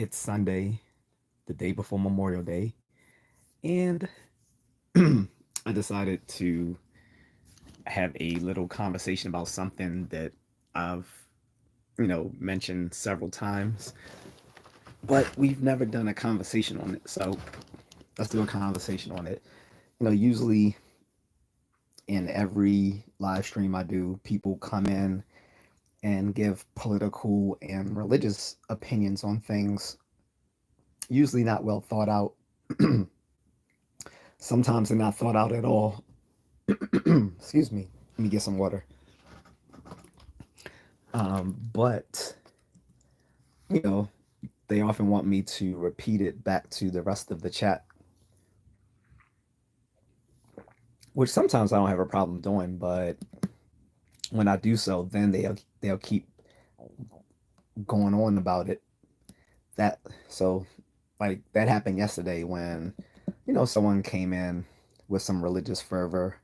It's Sunday, the day before Memorial Day, and I decided to have a little conversation about something that I've, mentioned several times, but we've never done a conversation on it. So let's do a conversation on it. Usually in every live stream I do, people come in and give political and religious opinions on things, usually not well thought out. Sometimes they're not thought out at all. Excuse me. Let me get some water. But, you know, they often want me to repeat it back to the rest of the chat, which sometimes I don't have a problem doing. But when I do so, then they'll keep going on about it. That so like that happened yesterday when someone came in with some religious fervor,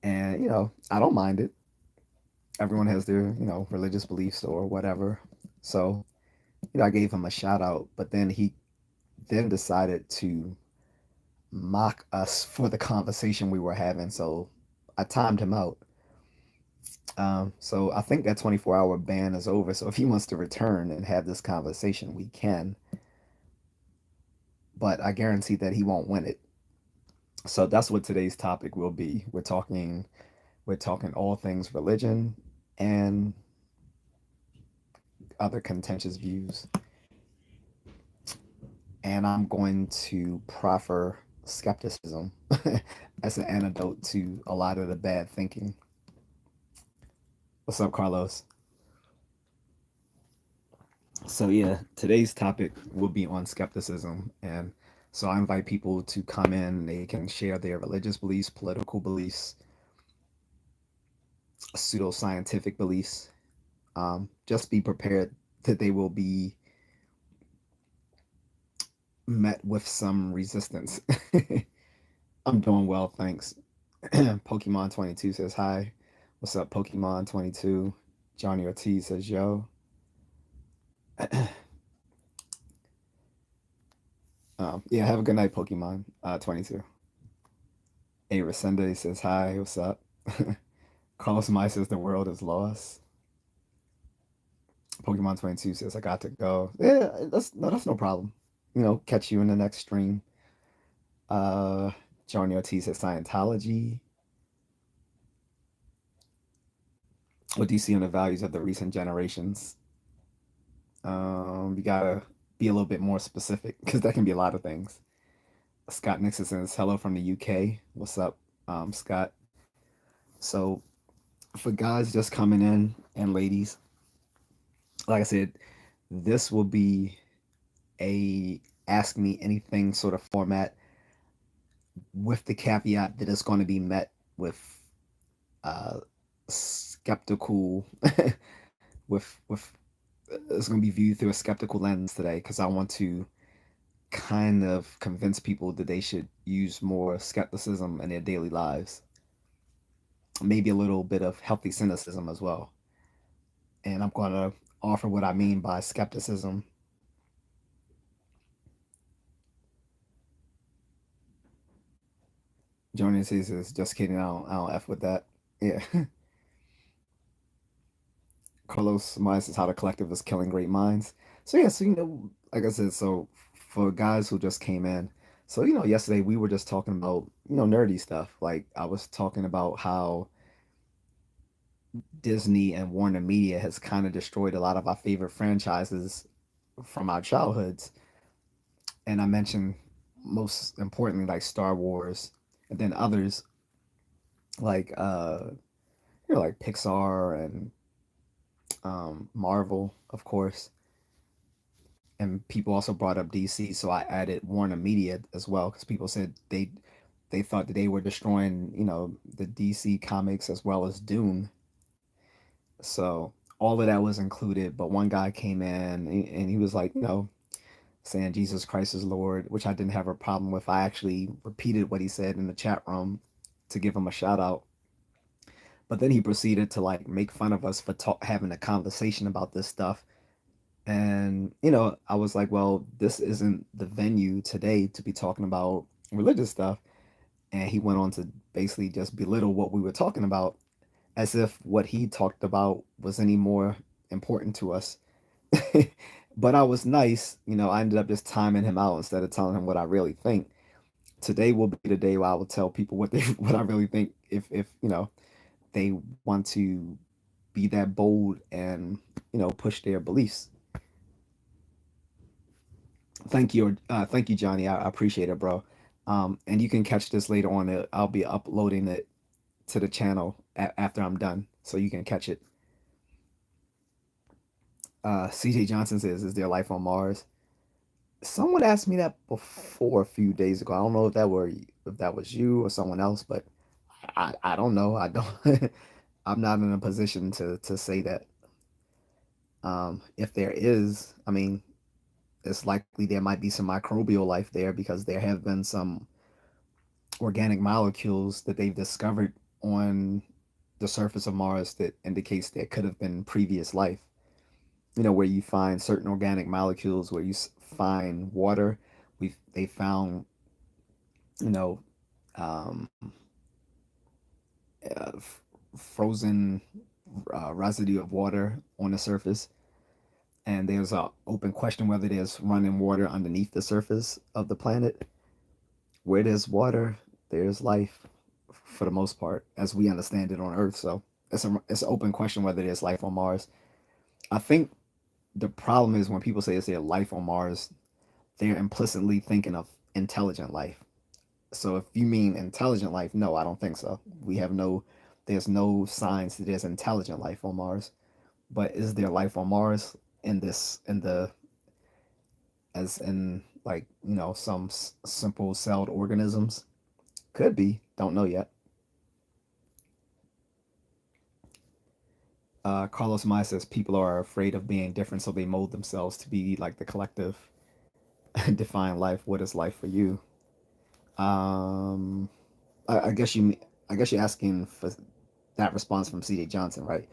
and I don't mind it. Everyone has their religious beliefs or whatever. So I gave him a shout out, but then he then decided to mock us for the conversation we were having. So I timed him out. So I think that 24-hour ban is over. So if he wants to return and have this conversation, we can. But I guarantee that he won't win it. So that's what today's topic will be. We're talking all things religion and other contentious views. And I'm going to proffer skepticism as an antidote to a lot of the bad thinking. What's up, Carlos? So yeah, today's topic will be on skepticism, and so I invite people to come in. They can share their religious beliefs, political beliefs, pseudoscientific beliefs. Just be prepared that they will be met with some resistance. I'm doing well, thanks. Pokemon 22 says hi. What's up, Pokemon 22? Johnny Ortiz says yo. Yeah, have a good night, Pokemon 22. A Resende says hi. What's up? Carlos Mai says the world is lost. Pokemon 22 says I got to go. Yeah, that's no problem. Catch you in the next stream. Uh, Johnny Ortiz says Scientology. What do you see on the values of the recent generations? You gotta be a little bit more specific because that can be a lot of things. Scott Nixon says hello from the UK. What's up, Scott? So for guys just coming in and ladies, like I said, this will be a ask me anything sort of format, with the caveat that it's going to be met with uh, skeptical with it's going to be viewed through a skeptical lens today, because I want to kind of convince people that they should use more skepticism in their daily lives, maybe a little bit of healthy cynicism as well. And I'm going to offer what I mean by skepticism. Joining says, just kidding, I don't F with that. Yeah. Carlos Myers says how the collective is killing great minds. So yeah, so like I said, so for guys who just came in, so yesterday we were just talking about nerdy stuff. Like I was talking about how Disney and Warner Media has kind of destroyed a lot of our favorite franchises from our childhoods, and I mentioned most importantly like Star Wars, and then others like like Pixar and Marvel, of course. And people also brought up DC, so I added Warner Media as well because people said they thought that they were destroying the DC comics as well as Dune. So all of that was included, but one guy came in and he was like, saying Jesus Christ is Lord, which I didn't have a problem with. I actually repeated what he said in the chat room to give him a shout out. But then he proceeded to like make fun of us for having a conversation about this stuff And, I was like, well, this isn't the venue today to be talking about religious stuff. And he went on to basically just belittle what we were talking about as if what he talked about was any more important to us. But I was nice, I ended up just timing him out instead of telling him what I really think. Today will be the day where I will tell people what they what I really think if they want to be that bold and push their beliefs. Thank you, Johnny. I appreciate it, bro. And you can catch this later on. I'll be uploading it to the channel after I'm done, so you can catch it. CJ Johnson says, "Is there life on Mars?" Someone asked me that before a few days ago. I don't know if that was you or someone else, but I don't know. I don't. I'm not in a position to say that. If there is, I mean, it's likely there might be some microbial life there because there have been some organic molecules that they've discovered on the surface of Mars that indicates there could have been previous life. Where you find certain organic molecules, where you find water. They found, you know, um, frozen residue of water on the surface, and there's a open question whether there's running water underneath the surface of the planet. Where there's water, there's life, for the most part, as we understand it on Earth. So it's an open question whether there's life on Mars. I think the problem is when people say is there life on Mars, they're implicitly thinking of intelligent life. So if you mean intelligent life, no, I don't think so. There's no signs that there's intelligent life on Mars. But is there life on Mars in the as in like some simple celled organisms? Could be. Don't know yet. Carlos Maya says people are afraid of being different, so they mold themselves to be like the collective. Define life. What is life for you? Um, I guess you're asking for that response from C.J. Johnson, right?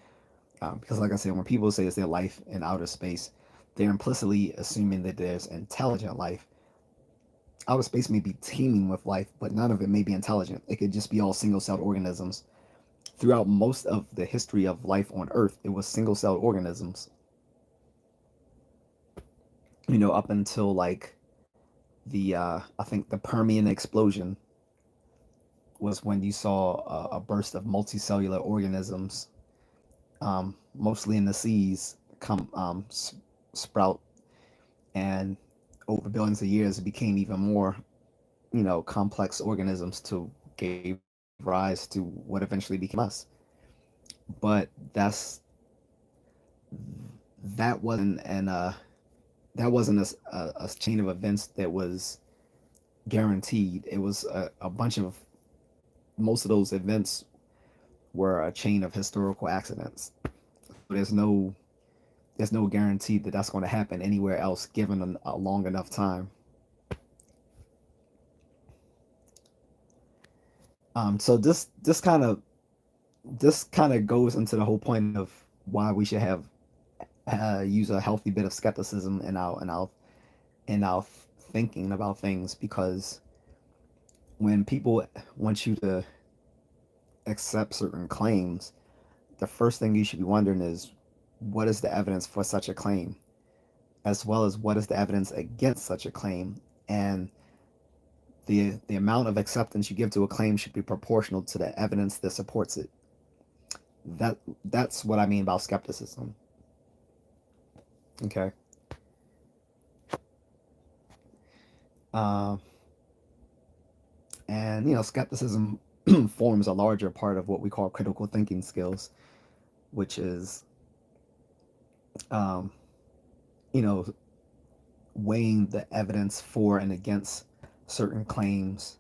Because like I said, when people say it's their life in outer space, they're implicitly assuming that there's intelligent life. Outer space may be teeming with life, but none of it may be intelligent. It could just be all single-celled organisms. Throughout most of the history of life on Earth, it was single-celled organisms. Up until like the I think the Permian explosion was when you saw a burst of multicellular organisms, mostly in the seas, come sprout, and over billions of years, it became even more, complex organisms to gave rise to what eventually became us. But that wasn't an that wasn't a chain of events that was guaranteed. It was a bunch of most of those events were a chain of historical accidents. There's no guarantee that that's going to happen anywhere else given a long enough time. So this kind of goes into the whole point of why we should have use a healthy bit of skepticism in our thinking about things, because when people want you to accept certain claims, the first thing you should be wondering is what is the evidence for such a claim, as well as what is the evidence against such a claim, and the amount of acceptance you give to a claim should be proportional to the evidence that supports it. That's what I mean about skepticism. Okay. Uh, and skepticism forms a larger part of what we call critical thinking skills, which is um, you know weighing the evidence for and against certain claims,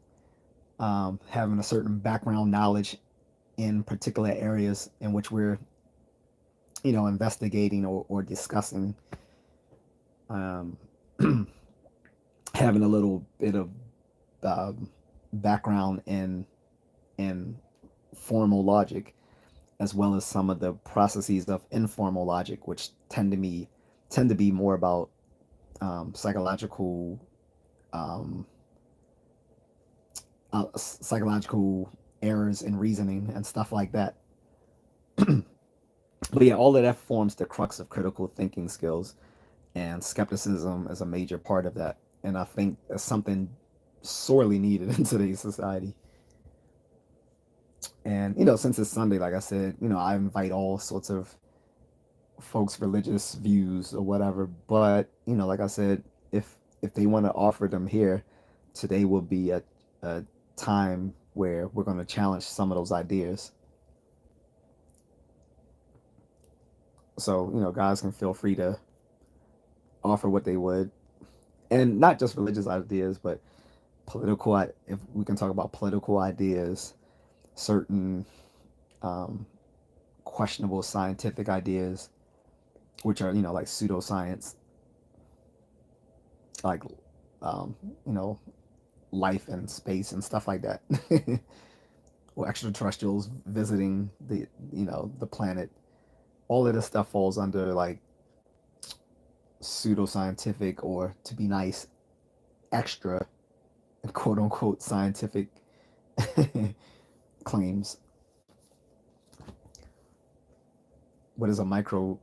having a certain background knowledge in particular areas in which we're investigating or discussing, um, having a little bit of um, background in formal logic, as well as some of the processes of informal logic, which tend to be tend to be more about psychological um, psychological errors in reasoning and stuff like that. But yeah, all of that forms the crux of critical thinking skills, and skepticism is a major part of that. And I think it's something sorely needed in today's society. And since it's Sunday, like I said, I invite all sorts of folks' religious views or whatever. But like I said, if they want to offer them here, today will be a time where we're going to challenge some of those ideas. So guys can feel free to offer what they would, and not just religious ideas, but political. If we can talk about political ideas, certain um, questionable scientific ideas, which are like pseudoscience, like um, you know life and space and stuff like that, or extraterrestrials visiting the planet. All of this stuff falls under like pseudoscientific, or to be nice, extra quote unquote scientific claims. What does a micro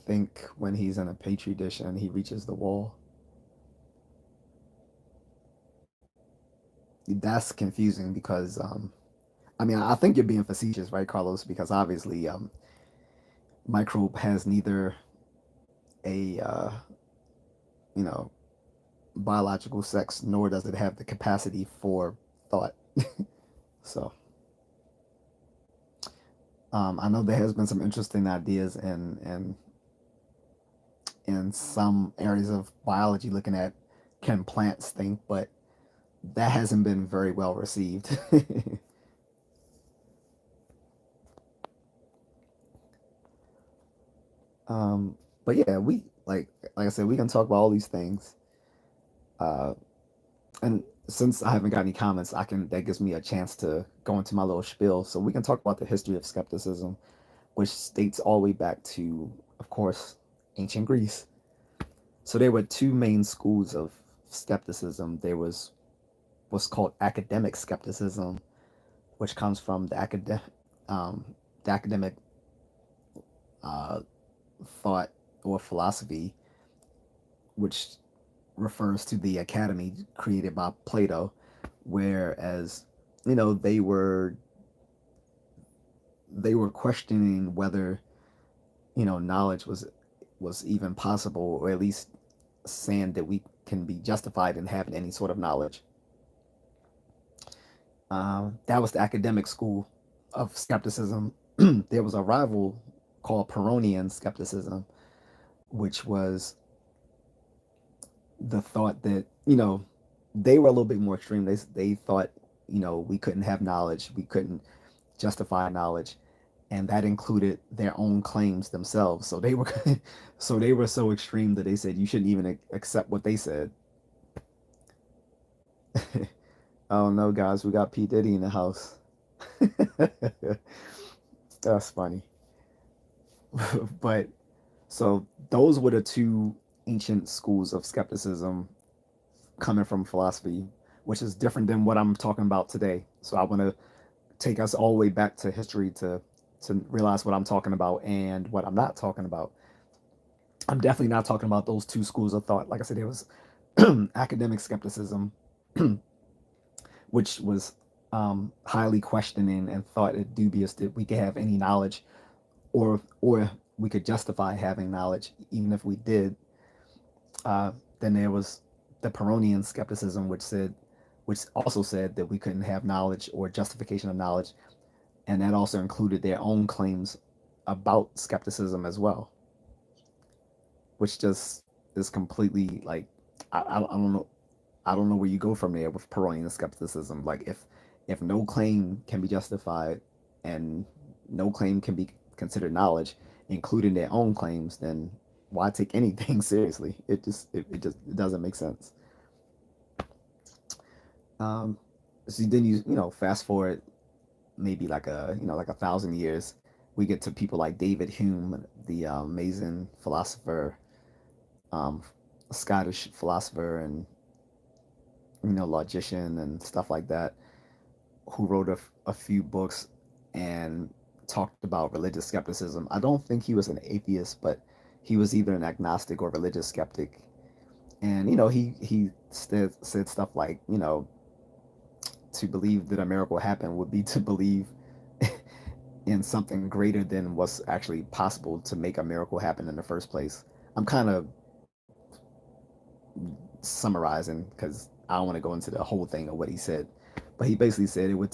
think when he's in a petri dish and he reaches the wall? That's confusing because I mean, I think you're being facetious, right, Carlos? Because obviously, microbe has neither a you know biological sex, nor does it have the capacity for thought. So I know there has been some interesting ideas in some areas of biology looking at can plants think, but that hasn't been very well received. um, but yeah, we like I said, we can talk about all these things. Uh, and since I haven't got any comments, that gives me a chance to go into my little spiel. So we can talk about the history of skepticism, which dates all the way back to, of course, ancient Greece. So there were two main schools of skepticism. There was what's called academic skepticism, which comes from the academic uh, thought or philosophy, which refers to the academy created by Plato, whereas they were questioning whether knowledge was even possible, or at least saying that we can be justified in having any sort of knowledge. That was the academic school of skepticism. There was a rival called Pyrrhonian skepticism, which was the thought that they were a little bit more extreme. They thought we couldn't have knowledge, we couldn't justify knowledge, and that included their own claims themselves. So they were so extreme that they said you shouldn't even accept what they said. Oh no, guys, we got P Diddy in the house. That's funny. But so those were the two ancient schools of skepticism coming from philosophy, which is different than what I'm talking about today. So I want to take us all the way back to history to realize what I'm talking about and what I'm not talking about. I'm definitely not talking about those two schools of thought. Like I said, there was academic skepticism, which was highly questioning and thought it dubious that we could have any knowledge, or we could justify having knowledge even if we did. Then there was the Pyrrhonian skepticism, which also said that we couldn't have knowledge or justification of knowledge, and that also included their own claims about skepticism as well, which just is completely like I don't know. I don't know where you go from there with Pyrrhonian skepticism. Like if no claim can be justified and no claim can be considered knowledge, including their own claims, then why take anything seriously? It doesn't make sense. Um, so then fast forward maybe like 1,000 years, we get to people like David Hume, the amazing philosopher, um, Scottish philosopher and logician and stuff like that, who wrote a few books and talked about religious skepticism. I don't think he was an atheist, but he was either an agnostic or religious skeptic. And he said stuff like, to believe that a miracle happened would be to believe in something greater than what's actually possible to make a miracle happen in the first place. I'm kind of summarizing because I don't want to go into the whole thing of what he said, but he basically said it would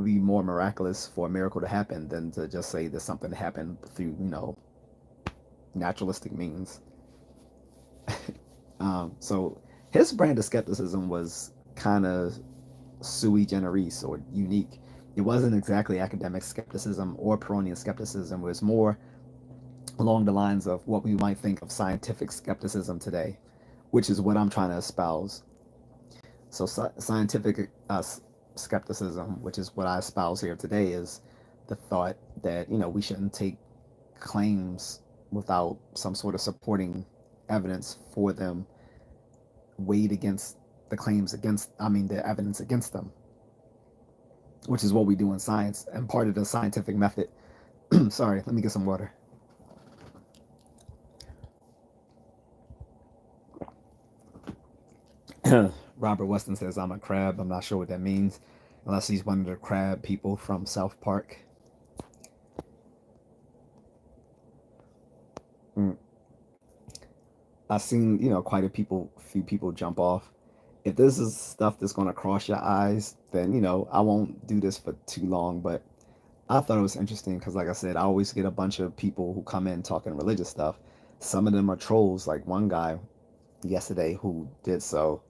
be more miraculous for a miracle to happen than to just say that something happened through naturalistic means. So his brand of skepticism was kind of sui generis or unique. It wasn't exactly academic skepticism or Pyrrhonian skepticism. It was more along the lines of what we might think of scientific skepticism today, which is what I'm trying to espouse. So scientific skepticism, which is what I espouse here today, is the thought that we shouldn't take claims without some sort of supporting evidence for them weighed against the claims against, the evidence against them, which is what we do in science and part of the scientific method. Sorry, let me get some water. Robert Weston says I'm a crab. I'm not sure what that means, unless he's one of the crab people from South Park. Mm. I've seen quite few people jump off. If this is stuff that's gonna cross your eyes, then I won't do this for too long. But I thought it was interesting because, like I said, I always get a bunch of people who come in talking religious stuff. Some of them are trolls, like one guy yesterday who did so.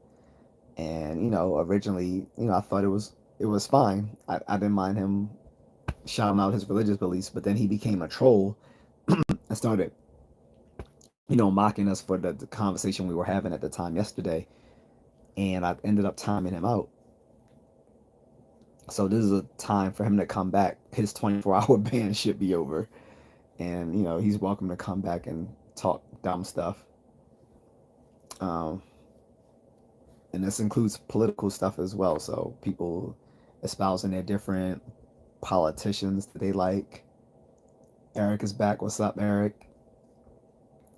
And originally, I thought it was fine. I didn't mind him shouting out his religious beliefs, but then he became a troll and started, mocking us for the conversation we were having at the time yesterday. And I ended up timing him out. So this is a time for him to come back. His 24-hour ban should be over, and he's welcome to come back and talk dumb stuff. Um, and this includes political stuff as well. So people espousing their different politicians that they like. Eric is back. What's up, Eric?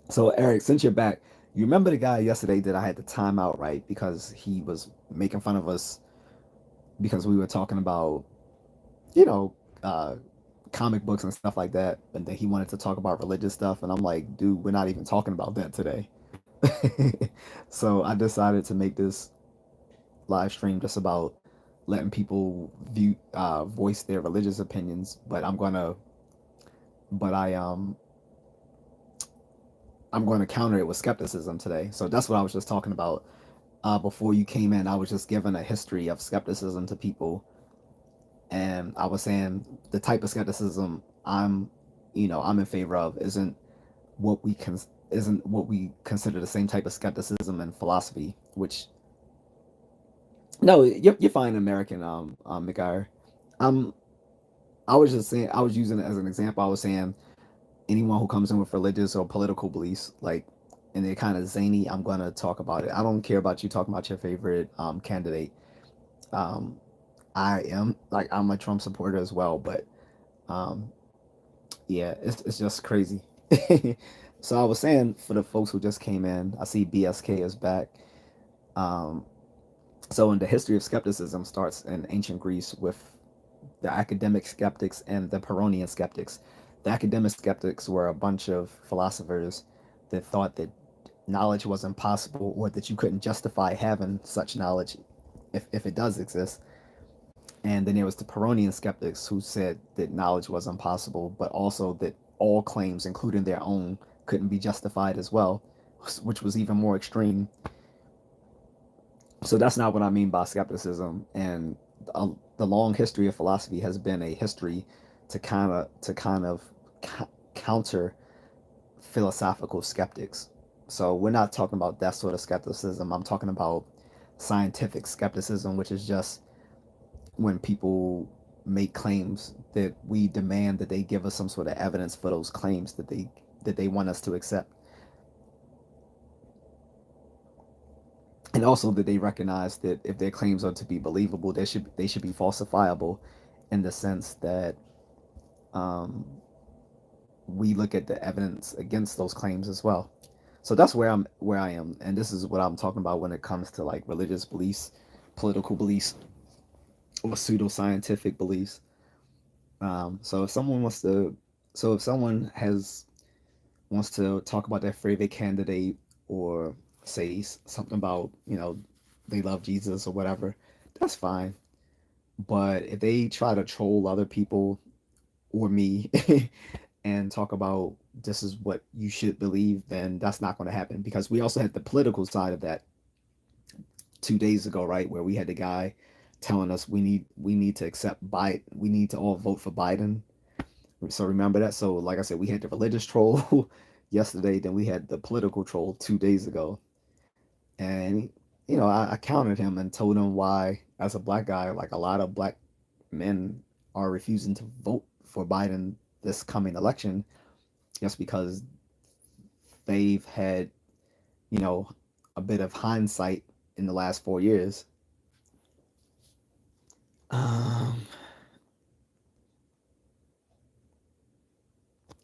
So Eric, since you're back, you remember the guy yesterday that I had to time out, right? Because he was making fun of us because we were talking about, you know, uh, comic books and stuff like that, and then he wanted to talk about religious stuff, and I'm like, dude, we're not even talking about that today. So I decided to make this live stream just about letting people voice their religious opinions, but but I'm going to counter it with skepticism today. So that's what I was just talking about. Before you came in, I was just giving a history of skepticism to people, and I was saying the type of skepticism I'm in favor of isn't what we consider the same type of skepticism in philosophy. Which no, you're fine, American McGuire. Um, I was just saying, I was using it as an example. I was saying anyone who comes in with religious or political beliefs, like, and they're kind of zany, I'm gonna talk about it. I don't care about you talking about your favorite candidate. Um, I'm a Trump supporter as well, but um, yeah, it's just crazy. So I was saying for the folks who just came in, I see BSK is back. Um, so in the history of skepticism starts in ancient Greece with the academic skeptics and the Pyrrhonian skeptics. The academic skeptics were a bunch of philosophers that thought that knowledge was impossible or that you couldn't justify having such knowledge if it does exist. And then there was the Pyrrhonian skeptics who said that knowledge was impossible, but also that all claims, including their own, couldn't be justified as well, which was even more extreme. So that's not what I mean by skepticism. And the long history of philosophy has been a history to kind of counter philosophical skeptics. So we're not talking about that sort of skepticism. I'm talking about scientific skepticism, which is just when people make claims that we demand that they give us some sort of evidence for those claims that they want us to accept. and also that they recognize that if their claims are to be believable, they should be falsifiable, in the sense that um, we look at the evidence against those claims as well. So that's where I am, and this is what I'm talking about when it comes to like religious beliefs, political beliefs, or pseudoscientific beliefs. So if someone wants to, so if someone has wants to talk about their favorite candidate, or say something about, they love Jesus or whatever, that's fine. But if they try to troll other people or me and talk about this is what you should believe, then that's not going to happen, because we also had the political side of that 2 days ago, right, where we had the guy telling us we need to accept Biden, we need to all vote for Biden. So remember that. So like I said, we had the religious troll yesterday, then we had the political troll 2 days ago, and I countered him and told him why, as a black guy, like a lot of black men are refusing to vote for Biden this coming election, just because they've had, you know, a bit of hindsight in the last 4 years. Um,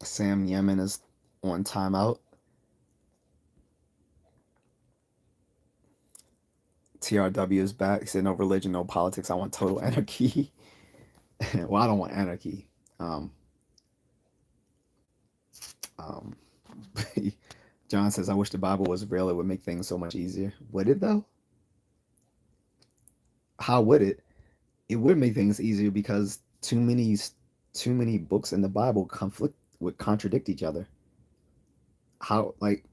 Sam Yemen is on timeout. TRW is back. He said, "No religion, no politics. I want total anarchy." Well, I don't want anarchy. Um, um, John says, "I wish the Bible was real. It would make things so much easier." Would it though? How would it? It would make things easier, because too many books in the Bible conflict would contradict each other. How, like,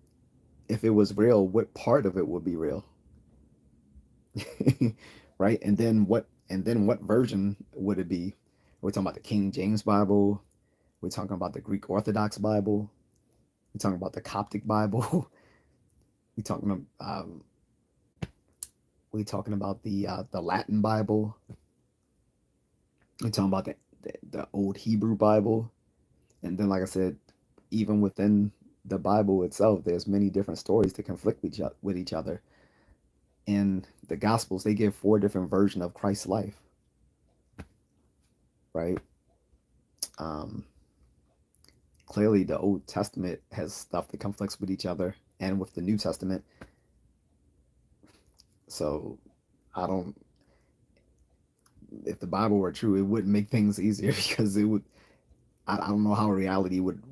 if it was real, what part of it would be real? Right? And then what version would it be? We're talking about the King James Bible. We're talking about the Greek Orthodox Bible. We're talking about the Coptic Bible. we're talking we're talking about the Latin Bible. We're talking about the old Hebrew Bible. And then, like I said, even within the Bible itself, there's many different stories that conflict with each other. In the Gospels, they give four different versions of Christ's life, right? Um, Clearly, the Old Testament has stuff that conflicts with each other and with the New Testament. So, I don't. If the Bible were true, it wouldn't make things easier because it would. I don't know how reality would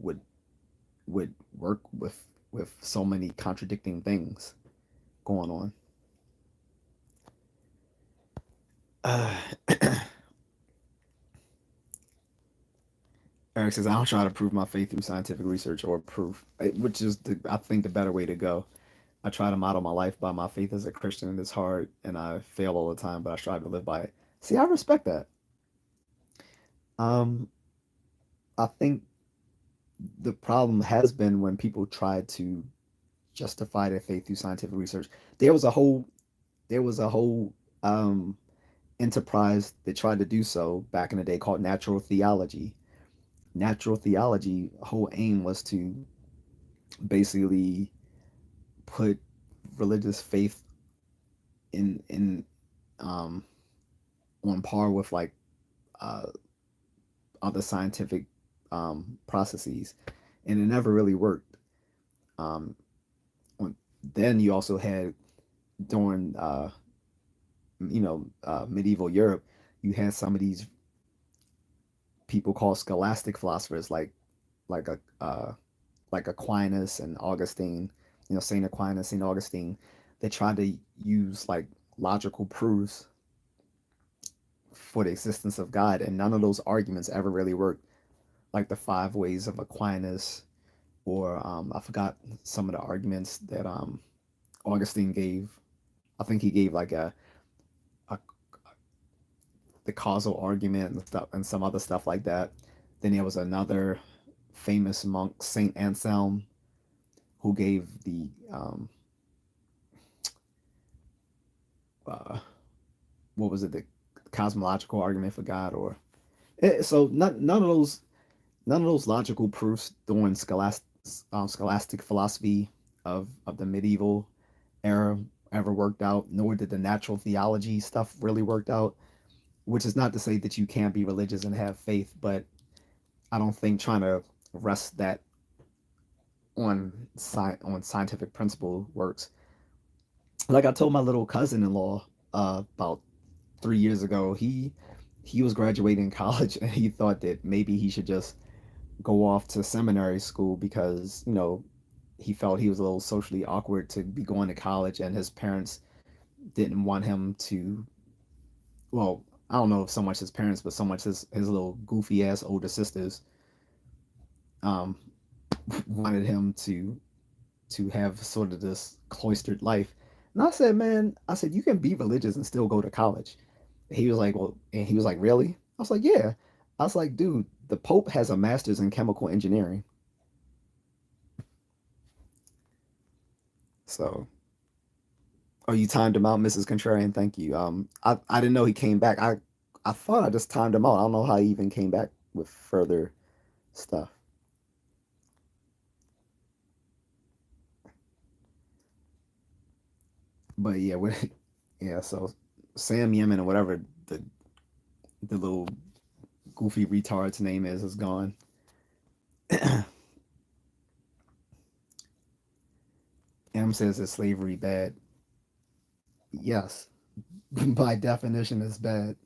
work with so many contradicting things going on. Uh, Eric says, "I don't try to prove my faith through scientific research or proof," which is, I think, the better way to go. I try to model my life by my faith as a Christian, and it's hard, and I fail all the time, but I strive to live by it. See, I respect that. Um, I think the problem has been when people try to justify their faith through scientific research. There was a whole, there was a whole um, enterprise that tried to do so back in the day, called natural theology. Natural theology whole aim was to basically put religious faith in um, on par with, like, uh, other scientific processes, and it never really worked. Um, then you also had, during medieval Europe, you had some of these people called scholastic philosophers, like a like Aquinas and Augustine, Saint Aquinas, Saint Augustine. They tried to use, like, logical proofs for the existence of God, and none of those arguments ever really worked. Like the five ways of Aquinas, or I forgot some of the arguments that Augustine gave. I think he gave like a the causal argument and stuff, and some other stuff like that. Then there was another famous monk, Saint Anselm, who gave the uh, what was it, the cosmological argument for God, or so none of those logical proofs during scholastic philosophy of the medieval era ever worked out, nor did the natural theology stuff really work out. Which is not to say that you can't be religious and have faith, but I don't think trying to rest that on scientific principle works. Like I told my little cousin-in-law about 3 years ago, he was graduating college and he thought that maybe he should just go off to seminary school because he felt he was a little socially awkward to be going to college, and his parents didn't want him to. Well, I don't know if so much his parents, but so much his little goofy ass older sisters um, wanted him to have sort of this cloistered life. And I said, man, I said you can be religious and still go to college. He was like, well, and he was like, really? I was like, yeah. I was like, dude, the Pope has a master's in chemical engineering. So, oh, you timed him out, Mrs. Contrarian. Thank you. I didn't know he came back. I thought I just timed him out. I don't know how he even came back with further stuff. But yeah, yeah. So Sam Yemen or whatever the little goofy retard's name is gone. M says is slavery bad? Yes, by definition, it's bad.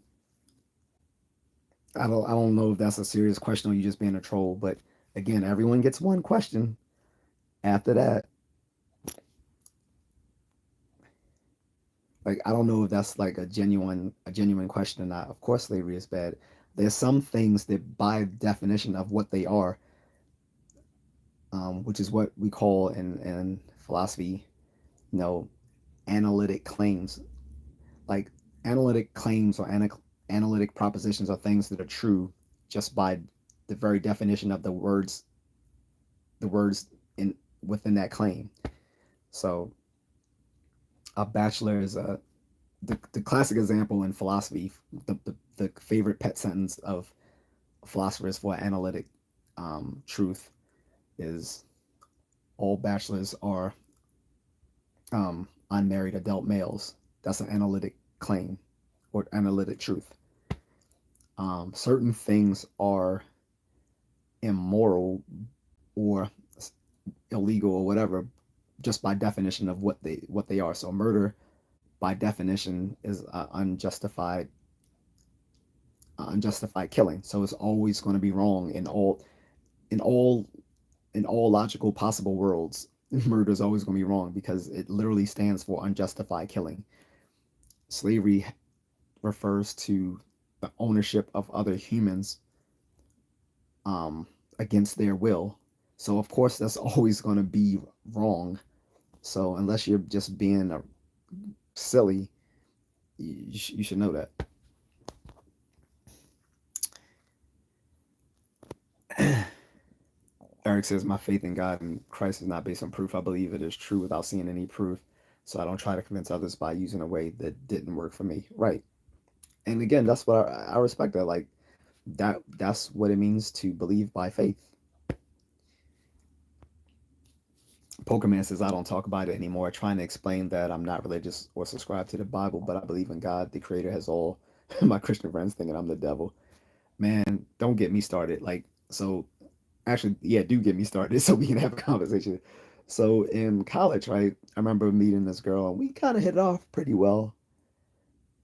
I don't know if that's a serious question or you just being a troll, but again, everyone gets one question. After that, like I don't know if that's like a genuine question or not. Of course, slavery is bad. There's some things that, by definition of what they are, which is what we call in philosophy, you know, analytic claims. Like analytic claims or analytic propositions are things that are true just by the very definition of the words in within that claim. So a bachelor is the classic example in philosophy. The favorite pet sentence of philosophers for analytic truth is all bachelors are unmarried adult males. That's an analytic claim or analytic truth. Certain things are immoral or illegal or whatever just by definition of what they are. So murder by definition is unjustified killing. So it's always going to be wrong in all in all logical possible worlds. Murder is always going to be wrong because it literally stands for unjustified killing. Slavery refers to the ownership of other humans against their will. So of course that's always going to be wrong. So unless you're just being silly, you should know that. Eric says, my faith in God and Christ is not based on proof. I believe it is true without seeing any proof. So I don't try to convince others by using a way that didn't work for me. Right. And again, that's what I respect that. Like that's what it means to believe by faith. Pokemon says, I don't talk about it anymore, trying to explain that I'm not religious or subscribe to the Bible, but I believe in God, the creator has all my Christian friends thinking I'm the devil. Man, don't get me started. Like, so actually, yeah, do get me started so we can have a conversation. So in college, right, I remember meeting this girl and we kind of hit it off pretty well.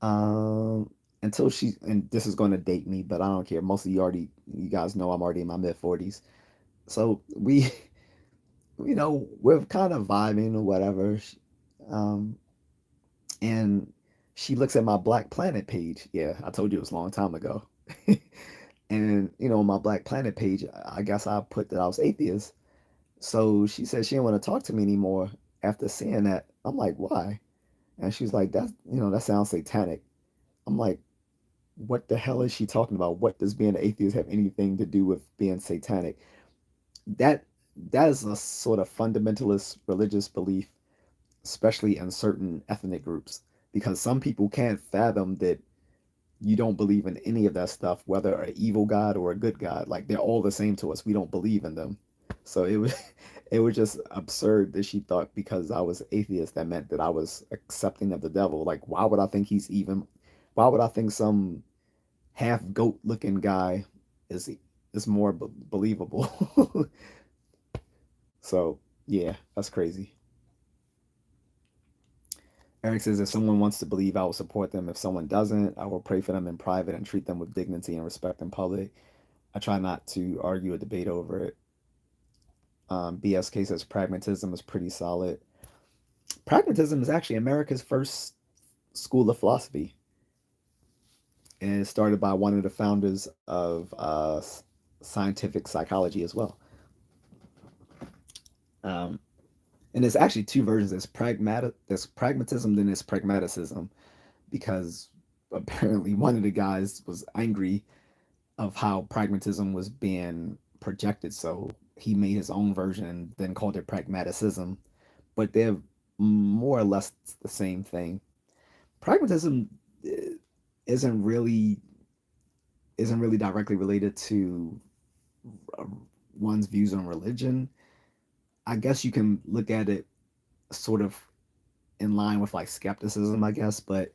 Um, until and this is going to date me, but I don't care. Most of you guys know I'm already in my mid 40s. So we're kind of vibing or whatever. Um, and she looks at my Black Planet page. Yeah, I told you it was a long time ago. And on my Black Planet page, I guess I put that I was atheist. So she said she didn't want to talk to me anymore after seeing that. I'm like, why? And she's like, that sounds satanic. I'm like, what the hell is she talking about? What does being an atheist have anything to do with being satanic? That that is a sort of fundamentalist religious belief, especially in certain ethnic groups, because some people can't fathom that you don't believe in any of that stuff, whether an evil god or a good god. Like they're all the same to us. We don't believe in them. So it was It was just absurd that she thought because I was atheist that meant that I was accepting of the devil. Like, why would I think he's even? Why would I think some half goat looking guy is is more believable? So yeah, that's crazy. Eric says if someone wants to believe, I will support them. If someone doesn't, I will pray for them in private and treat them with dignity and respect in public. I try not to argue or debate over it. BSK says pragmatism is pretty solid. Pragmatism is actually America's first school of philosophy, and it started by one of the founders of scientific psychology as well. Um, and there's actually two versions. There's pragmatism, then there's pragmaticism, because apparently one of the guys was angry of how pragmatism was being projected, so he made his own version and then called it pragmaticism. But they're more or less the same thing. Pragmatism eh, isn't really isn't really directly related to uh, one's views on religion. I guess you can look at it sort of in line with like skepticism, I guess, but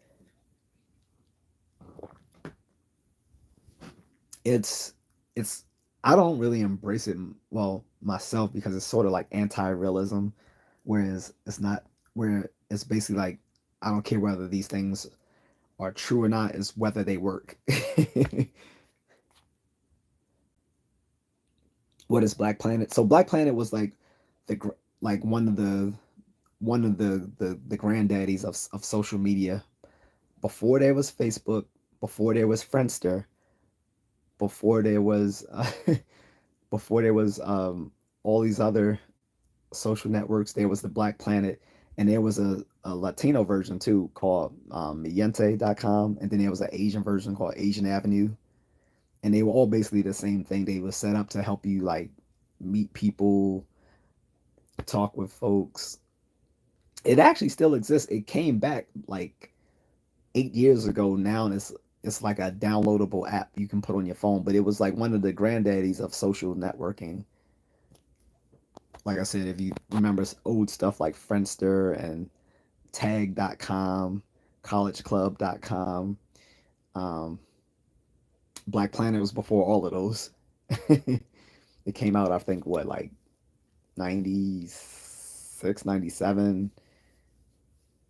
it's it's I don't really embrace it well myself because it's sort of like anti-realism, whereas it's not where it's basically like I don't care whether these things are true or not, is whether they work. What is Black Planet? So Black Planet was like like one of the granddaddies of social media before there was Facebook, before there was Friendster, before there was before there was all these other social networks. There was the Black Planet, and there was a Latino version too called Miente.com, and then there was an Asian version called Asian Avenue, and they were all basically the same thing. They were set up to help you like meet people, talk with folks. It actually still exists. It came back like 8 years ago now, and it's like a downloadable app you can put on your phone. But it was like one of the granddaddies of social networking. Like I said, if you remember old stuff like Friendster and Tag.com, collegeclub.com, um, Black Planet was before all of those. It came out, I think, what, like 96, 97,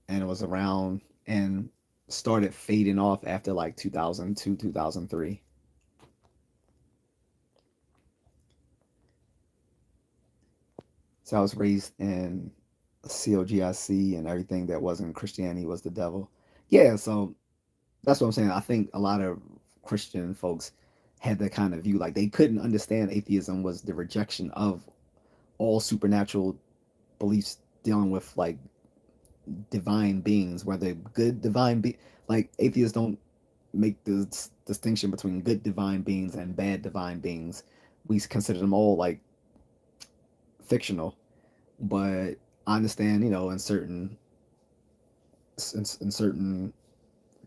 and it was around and started fading off after like 2002, 2003. So I was raised in COGIC, and everything that wasn't Christianity was the devil. Yeah, so that's what I'm saying. I think a lot of Christian folks had that kind of view. Like they couldn't understand atheism was the rejection of all supernatural beliefs dealing with like divine beings, whether good divine be like atheists don't make the distinction between good divine beings and bad divine beings. We consider them all like fictional, but I understand, in certain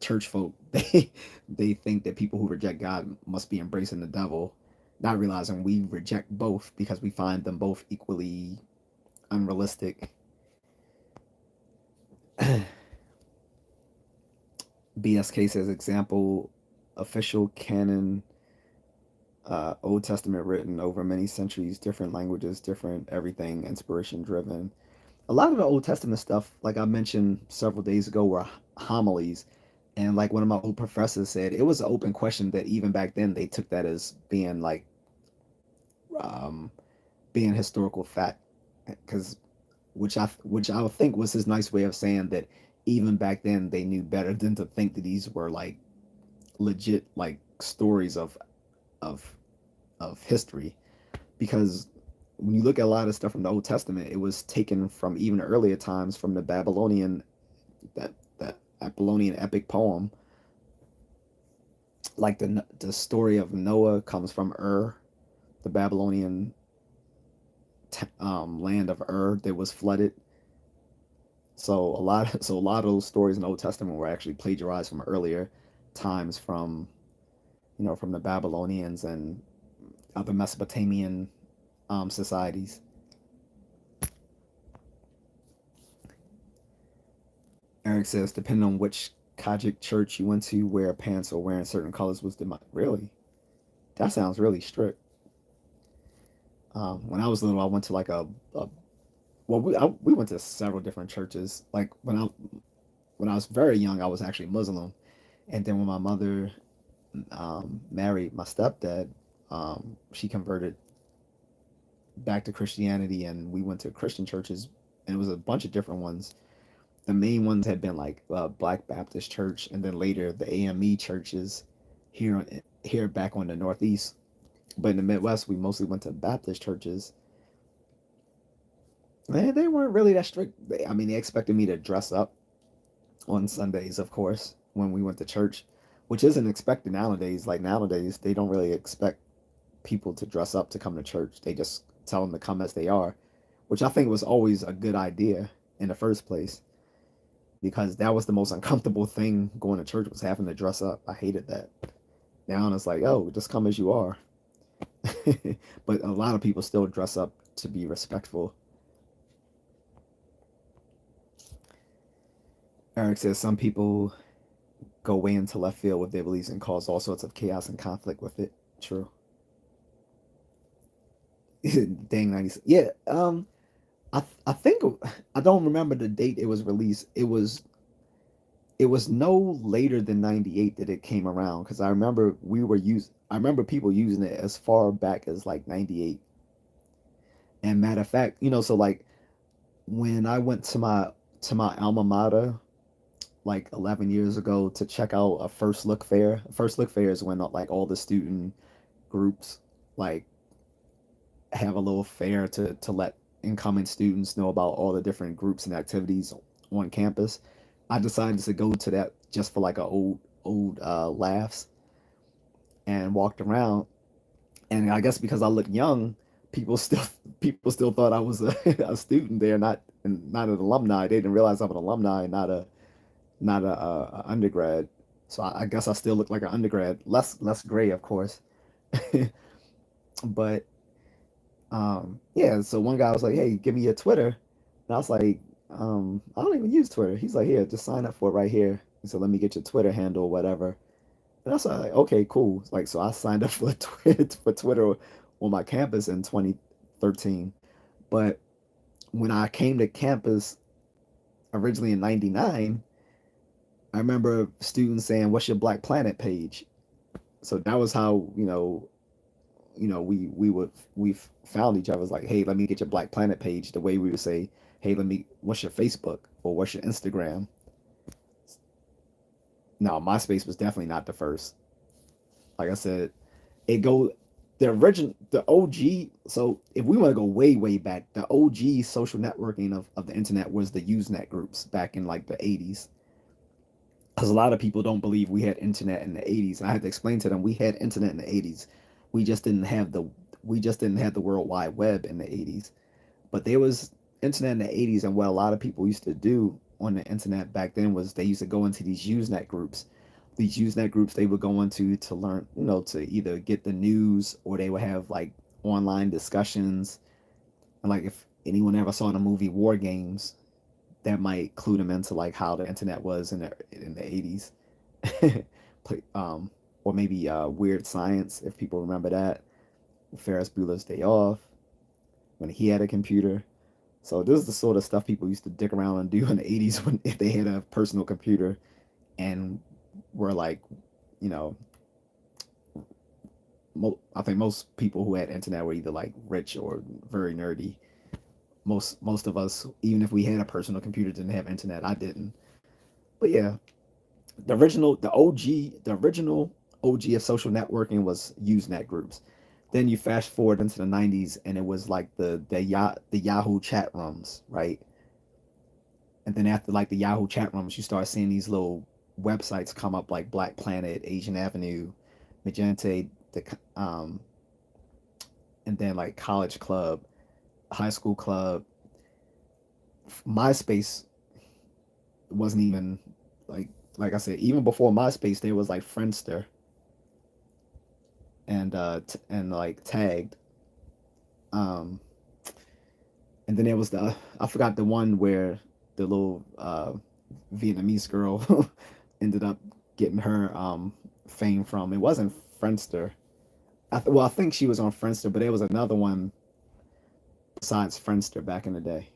church folk, they think that people who reject God must be embracing the devil, not realizing we reject both because we find them both equally unrealistic. BSK says example, official canon, Old Testament written over many centuries, different languages, different everything, inspiration driven. A lot of the Old Testament stuff, like I mentioned several days ago, were homilies. And like one of my old professors said, it was an open question that even back then they took that as being like um, being historical fact, because which I would think was his nice way of saying that even back then they knew better than to think that these were like legit like stories of of history, because when you look at a lot of stuff from the Old Testament, it was taken from even earlier times from the Babylonian that Babylonian epic poem. Like the story of Noah comes from the Babylonian land of that was flooded. So a lot of those stories in the Old Testament were actually plagiarized from earlier times, from from the Babylonians and other Mesopotamian societies. Eric says, depending on which Kajic church you went to, wear pants or wearing certain colors was the really. That sounds really strict. When I was little, I went to like a well, we went to several different churches. Like when I was very young, I was actually Muslim, and then when my mother married my stepdad, she converted back to Christianity, and we went to Christian churches, and it was a bunch of different ones. The main ones had been like Black Baptist Church, and then later the AME churches here back on the Northeast. But in the Midwest, we mostly went to Baptist churches. They weren't really that strict. I mean, they expected me to dress up on Sundays, of course, when we went to church, which isn't expected nowadays. Like nowadays, they don't really expect people to dress up to come to church. They just tell them to come as they are, which I think was always a good idea in the first place because that was the most uncomfortable thing going to church was having to dress up. I hated that. Now it's like, oh, just come as you are. But a lot of people still dress up to be respectful. Eric says some people go way into left field with their beliefs and cause all sorts of chaos and conflict with it. True. Dang 90. Yeah. I think I don't remember the date it was released. It was no later than 98 that it came around because I remember people using it as far back as like 98. And matter of fact, so like when I went to my alma mater like 11 years ago to check out a first look fair. First look fair is when like all the student groups like have a little fair to let incoming students know about all the different groups and activities on campus. I decided to go to that just for like a old laughs and walked around. And I guess because I looked young, people still people still thought I was a student there, not an alumni. They didn't realize I'm an alumni, not a undergrad. So I guess I still look like an undergrad, less gray, of course. But yeah. So one guy was like, "Hey, give me your Twitter," and I was like, "I don't even use Twitter." He's like, "Here, just sign up for it right here." He said, "Let me get your Twitter handle, or whatever." And I was like, "Okay, cool." Like, so I signed up for Twitter on my campus in 2013. But when I came to campus originally in '99, I remember students saying, "What's your Black Planet page?" So that was how we found each other. It was like, "Hey, let me get your Black Planet page." The way we would say, "Hey, what's your Facebook or what's your Instagram?" No, MySpace was definitely not the first. Like I said, it go the OG. So if we want to go way back, the OG social networking of the internet was the Usenet groups back in like the 80s. Because a lot of people don't believe we had internet in the 80s, and I had to explain to them we had internet in the 80s. We just didn't have the we just didn't have the World Wide Web in the 80s. But there was internet in the 80s, and what a lot of people used to do on the internet back then was they used to go into these Usenet groups. These Usenet groups they would go into to learn, to either get the news or they would have like online discussions. And like if anyone ever saw the movie War Games, that might clue them into like how the internet was in the 80s. Or maybe Weird Science, if people remember that. Ferris Bueller's Day Off, when he had a computer. So this is the sort of stuff people used to dick around and do in the 80s when if they had a personal computer and were like, you know, I think most people who had internet were either like rich or very nerdy. Most of us, even if we had a personal computer, didn't have internet. I didn't. But yeah, the original OG of social networking was Usenet groups. Then you fast forward into the 90s, and it was like the Yahoo chat rooms, right? And then after like the Yahoo chat rooms, you start seeing these little websites come up like Black Planet, Asian Avenue, Magenta, and then like College Club, High School Club. MySpace wasn't even like like I said, even before MySpace, there was like Friendster and like Tagged. Um, and then there was I forgot the one where the little Vietnamese girl ended up getting her fame from. It wasn't Friendster. Well, I think she was on Friendster, but there was another one besides Friendster back in the day.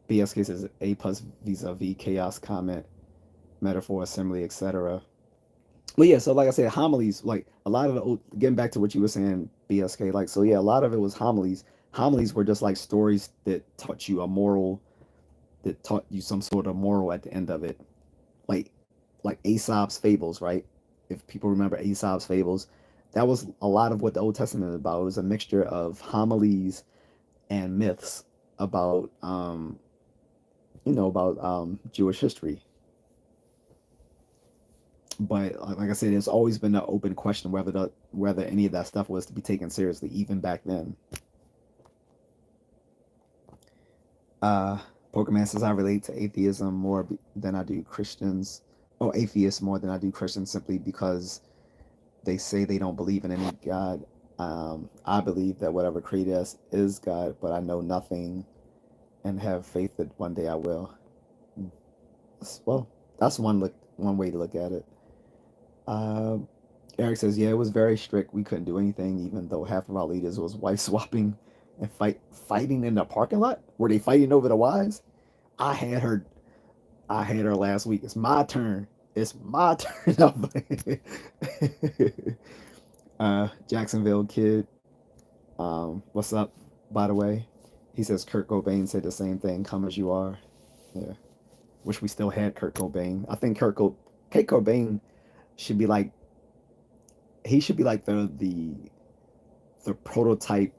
BSK says A plus vis-a-vis chaos comment, metaphor, assembly, etc. But yeah, so like I said, homilies, like a lot of the old, getting back to what you were saying, BSK, like so yeah, a lot of it was homilies. Homilies were just like stories that taught you a moral, that taught you some sort of moral at the end of it. Like like Aesop's fables, right? If people remember Aesop's fables, that was a lot of what the Old Testament is about. It was a mixture of homilies and myths about about Jewish history. But like I said, it's always been an open question whether any of that stuff was to be taken seriously, even back then. Uh, Pokemon says I relate to atheism more than I do Christians, or atheists more than I do Christians, simply because they say they don't believe in any God. I believe that whatever created us is God, but I know nothing and have faith that one day I will. Well, that's one way to look at it. Uh, Eric says, yeah, it was very strict. We couldn't do anything, even though half of our leaders was wife swapping and fighting in the parking lot. Were they fighting over the wives? I had her. I had her last week. It's my turn. It's my turn. Jacksonville kid. What's up? By the way, he says Kurt Cobain said the same thing. Come as you are. Yeah. Wish we still had Kurt Cobain. I think Kurt Cobain should be like he should be like the prototype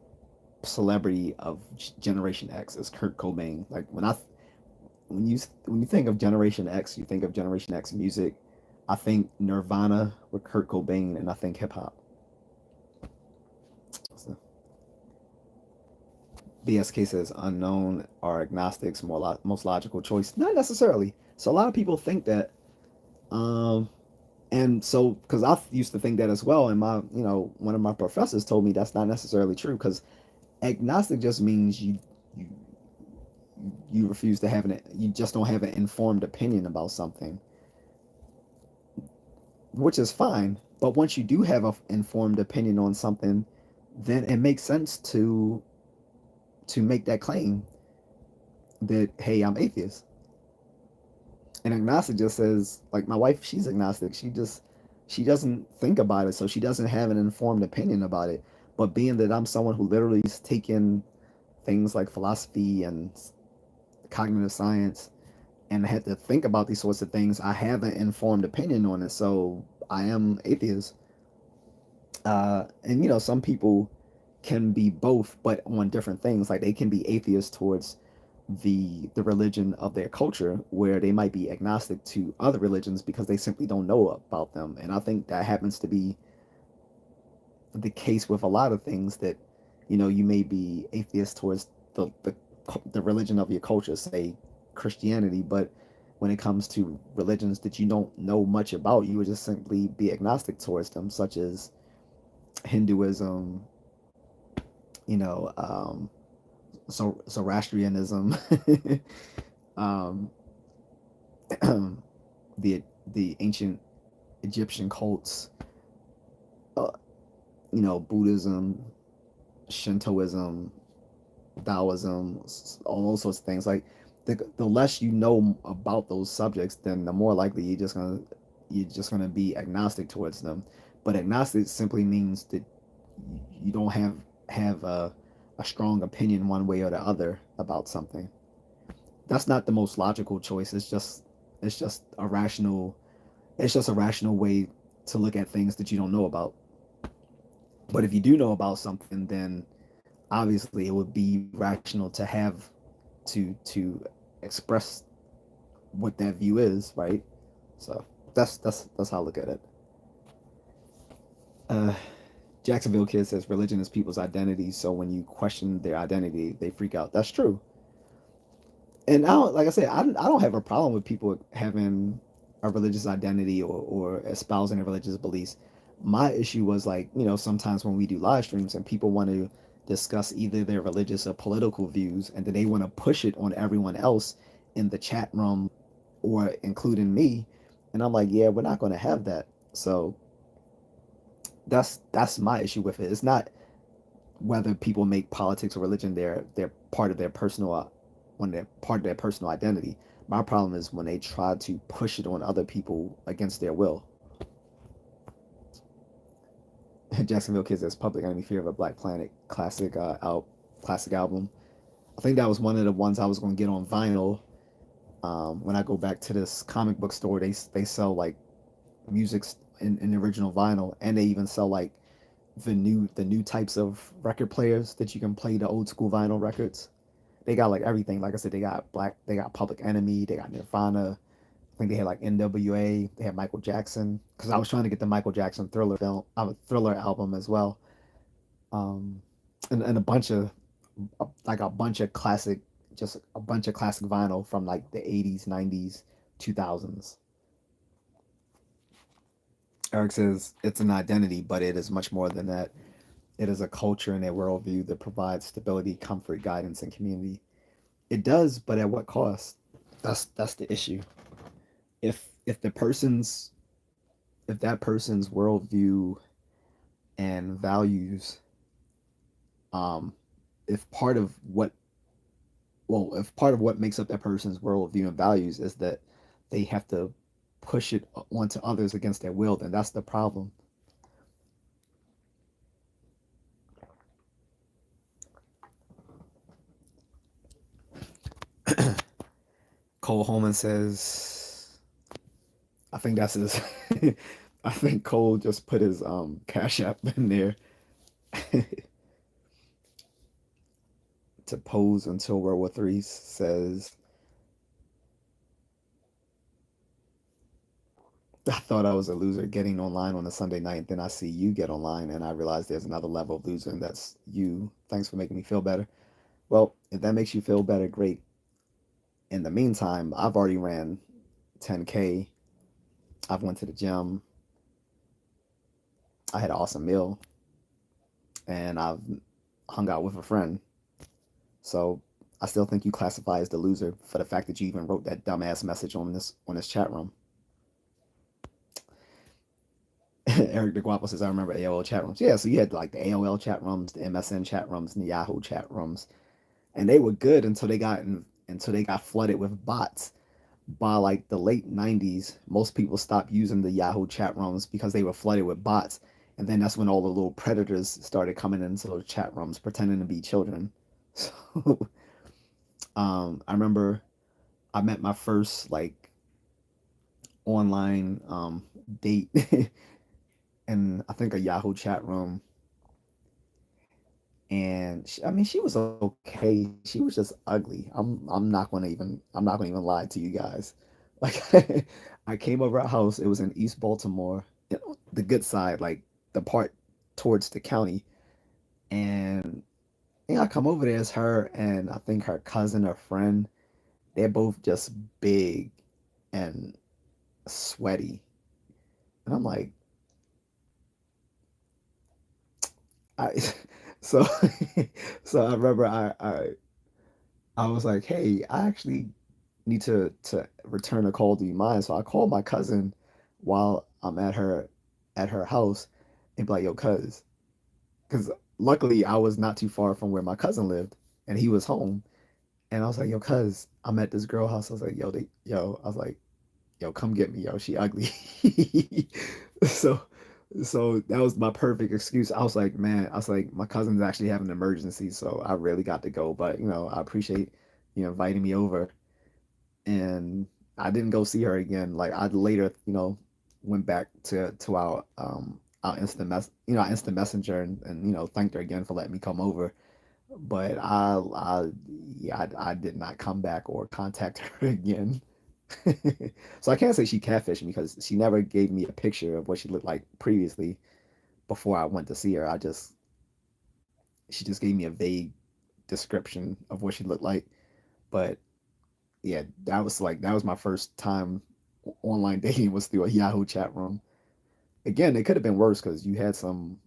celebrity of Generation X is Kurt Cobain. Like when you think of Generation X, you think of Generation X music. I think Nirvana with Kurt Cobain, and I think hip hop. So, BSK says unknown are agnostics most logical choice. Not necessarily. So a lot of people think that, um, and so because I used to think that as well, and one of my professors told me that's not necessarily true because agnostic just means you you refuse to have you just don't have an informed opinion about something, which is fine. But once you do have an informed opinion on something, then it makes sense to make that claim that hey, I'm atheist. And agnostic just says like my wife, she's agnostic. She doesn't think about it, so she doesn't have an informed opinion about it. But being that I'm someone who literally is taking things like philosophy and cognitive science and had to think about these sorts of things, I have an informed opinion on it. So I am atheist. And some people can be both, but on different things. Like they can be atheist towards the religion of their culture, where they might be agnostic to other religions because they simply don't know about them. And I think that happens to be the case with a lot of things that you may be atheist towards the religion of your culture, say Christianity, but when it comes to religions that you don't know much about, you would just simply be agnostic towards them, such as Hinduism, you know, um, Zoroastrianism, um, the ancient Egyptian cults, uh, Buddhism, Shintoism, Taoism, all those sorts of things. Like the less you know about those subjects, then the more likely you're just gonna be agnostic towards them. But agnostic simply means that you don't have a strong opinion one way or the other about something. That's not the most logical choice. It's just a rational way to look at things that you don't know about. But if you do know about something, then obviously it would be rational to have to express what that view is, right? So that's how I look at it. Uh, Jacksonville Kid says religion is people's identity, so when you question their identity, they freak out. That's true. And I don't, like I said, I don't have a problem with people having a religious identity or espousing a religious beliefs. My issue was like, sometimes when we do live streams and people want to discuss either their religious or political views, and then they want to push it on everyone else in the chat room or including me. And I'm like, yeah, we're not going to have that. So that's my issue with it. It's not whether people make politics or religion their part of their personal when they're part of their personal identity. My problem is when they try to push it on other people against their will. Jacksonville Kids as Public Enemy Fear of a Black Planet classic album. I think that was one of the ones I was going to get on vinyl. When I go back to this comic book store, they sell like music in the original vinyl, and they even sell like the new types of record players that you can play the old school vinyl records. They got like everything. Like I said, they got Public Enemy, they got Nirvana. I think they had like NWA, they had Michael Jackson. Because I was trying to get the Michael Jackson Thriller album as well, um, and a bunch of classic, just a bunch of classic vinyl from like the 80s, 90s, 2000s. Eric says it's an identity, but it is much more than that. It is a culture and a worldview that provides stability, comfort, guidance, and community. It does, but at what cost? That's the issue. If the person's if that person's worldview and values, um, if part of what if part of what makes up that person's worldview and values is that they have to push it onto others against their will, then that's the problem. Cole Holman says, I think that's his. I think Cole just put his Cash App in there to pose until World War Three says, I thought I was a loser getting online on a Sunday night. Then I see you get online, and I realize there's another level of loser, and that's you. Thanks for making me feel better. Well, if that makes you feel better, great. In the meantime, I've already ran 10K. I've went to the gym. I had an awesome meal, and I've hung out with a friend. So I still think you classify as the loser for the fact that you even wrote that dumbass message on this chat room. Eric DeGuapo says, I remember AOL chat rooms. Yeah, so you had like the AOL chat rooms, the MSN chat rooms, and the Yahoo chat rooms, and they were good until they got flooded with bots. By like the late 90s, most people stopped using the Yahoo chat rooms because they were flooded with bots. And then that's when all the little predators started coming into those chat rooms pretending to be children. So I remember I met my first like online date in I think a Yahoo chat room, and I mean she was okay. She was just ugly. I'm not gonna even lie to you guys. Like I came over her house. It was in East Baltimore, you know, the good side, like the part towards the county. And I come over there as her and I think her cousin or friend. They're both just big and sweaty. And I'm like, I so so I remember I was like, hey, I actually need to return a call. Do you mind? So I called my cousin while I'm at her house and be like, yo, cuz, because luckily I was not too far from where my cousin lived and he was home. And I was like, yo, cuz, I'm at this girl house. I was like, I was like, yo, come get me, yo, she ugly. so so that was my perfect excuse. I was like, man, I was like, my cousin's actually having an emergency, so I really got to go. But I appreciate inviting me over. And I didn't go see her again. Like I later, went back to our our instant messenger and thanked her again for letting me come over. But yeah, I did not come back or contact her again. So I can't say she catfished me because she never gave me a picture of what she looked like previously before I went to see her. She just gave me a vague description of what she looked like. But yeah, that was my first time online dating was through a Yahoo chat room. Again, it could have been worse because you had some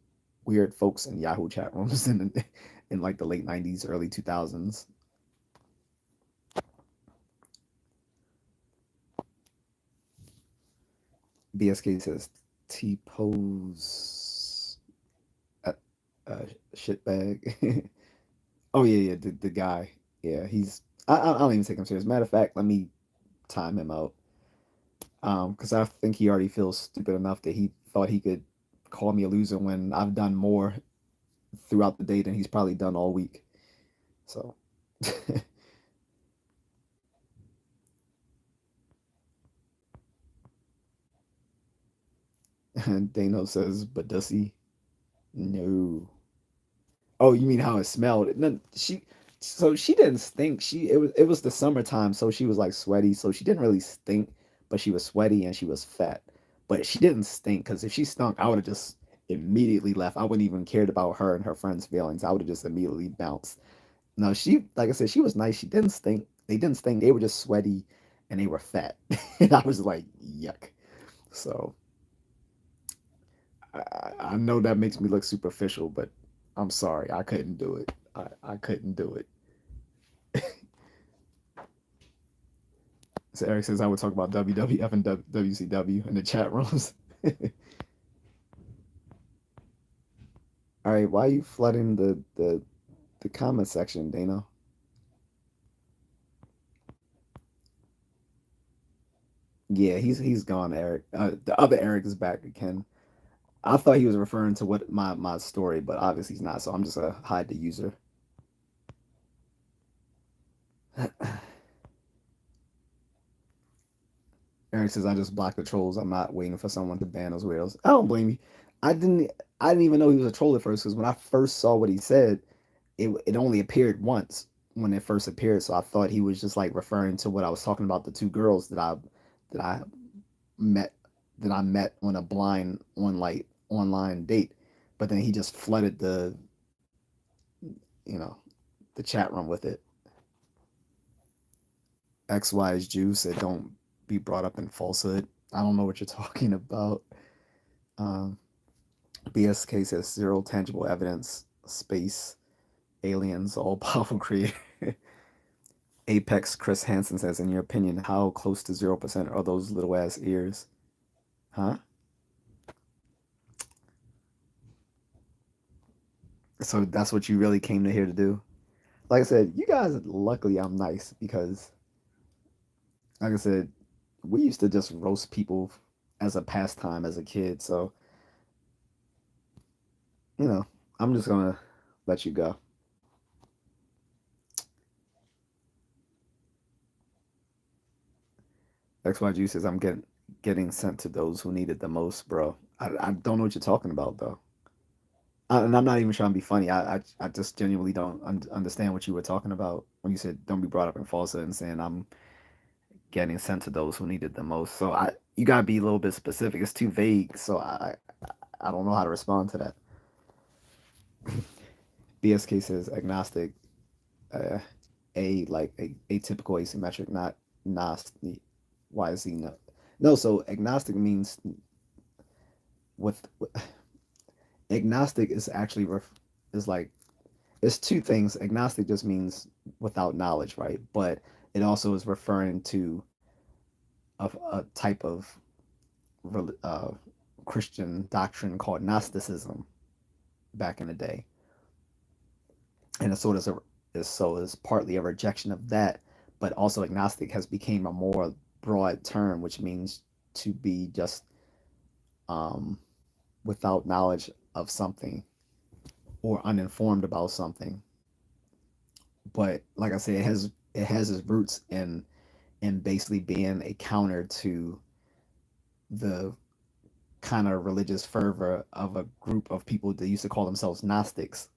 weird folks in Yahoo chat rooms in like the late 90s, early 2000s. BSK says T pose a shitbag. Oh yeah, yeah, the guy. Yeah, I don't even take him serious. Matter of fact, let me time him out. Because I think he already feels stupid enough that he thought he could call me a loser when I've done more throughout the day than he's probably done all week. So, and Dano says, but does he? No. Oh, you mean how it smelled? No, so she didn't stink. It was the summertime, so she was like sweaty, so she didn't really stink, but she was sweaty and she was fat. But she didn't stink because if she stunk, I would have just immediately left. I wouldn't even cared about her and her friends' feelings. I would have just immediately bounced. No, like I said, she was nice. She didn't stink. They didn't stink. They were just sweaty and they were fat. And I was like, yuck. So I know that makes me look superficial, but I'm sorry. I couldn't do it. I couldn't do it. So Eric says I would talk about WWF and WCW in the chat rooms. All right, why are you flooding the comment section, Dana? Yeah, he's gone, Eric. The other Eric is back again. I thought he was referring to what my story, but obviously he's not. So I'm just gonna hide the user. Eric says I just blocked the trolls. I'm not waiting for someone to ban those weirdos. I don't blame you. I didn't I didn't even know he was a troll at first because when I first saw what he said, it only appeared once when it first appeared. So I thought he was just like referring to what I was talking about, the two girls that I met that I met on a blind online date. But then he just flooded you know the chat room with it. XY's Jew said don't be brought up in falsehood. I don't know what you're talking about. Um, BSK says zero tangible evidence, space, aliens, all powerful creator. Apex Chris Hansen says, in your opinion, how close to 0% are those little ass ears? Huh? So that's what you really came to here to do? Like I said, you guys, luckily I'm nice because, like I said, we used to just roast people as a pastime as a kid. So, you know, I'm just going to let you go. XYG says, I'm getting sent to those who need it the most, bro. I don't know what you're talking about, though. And I'm not even trying to be funny. I just genuinely don't understand what you were talking about when you said don't be brought up in falsehood and saying I'm getting sent to those who need it the most. So you gotta be a little bit specific. It's too vague. So I don't know how to respond to that. BSK says agnostic, uh, atypical asymmetric, not gnostic. Why is he no? No, so agnostic means with agnostic is actually is like it's two things. Agnostic just means without knowledge, right? But it also is referring to a type of uh, Christian doctrine called Gnosticism back in the day, and it's sort of is partly a rejection of that, but also agnostic has become a more broad term, which means to be just um, without knowledge of something or uninformed about something. But like I said, it has its roots in basically being a counter to the kind of religious fervor of a group of people that used to call themselves Gnostics.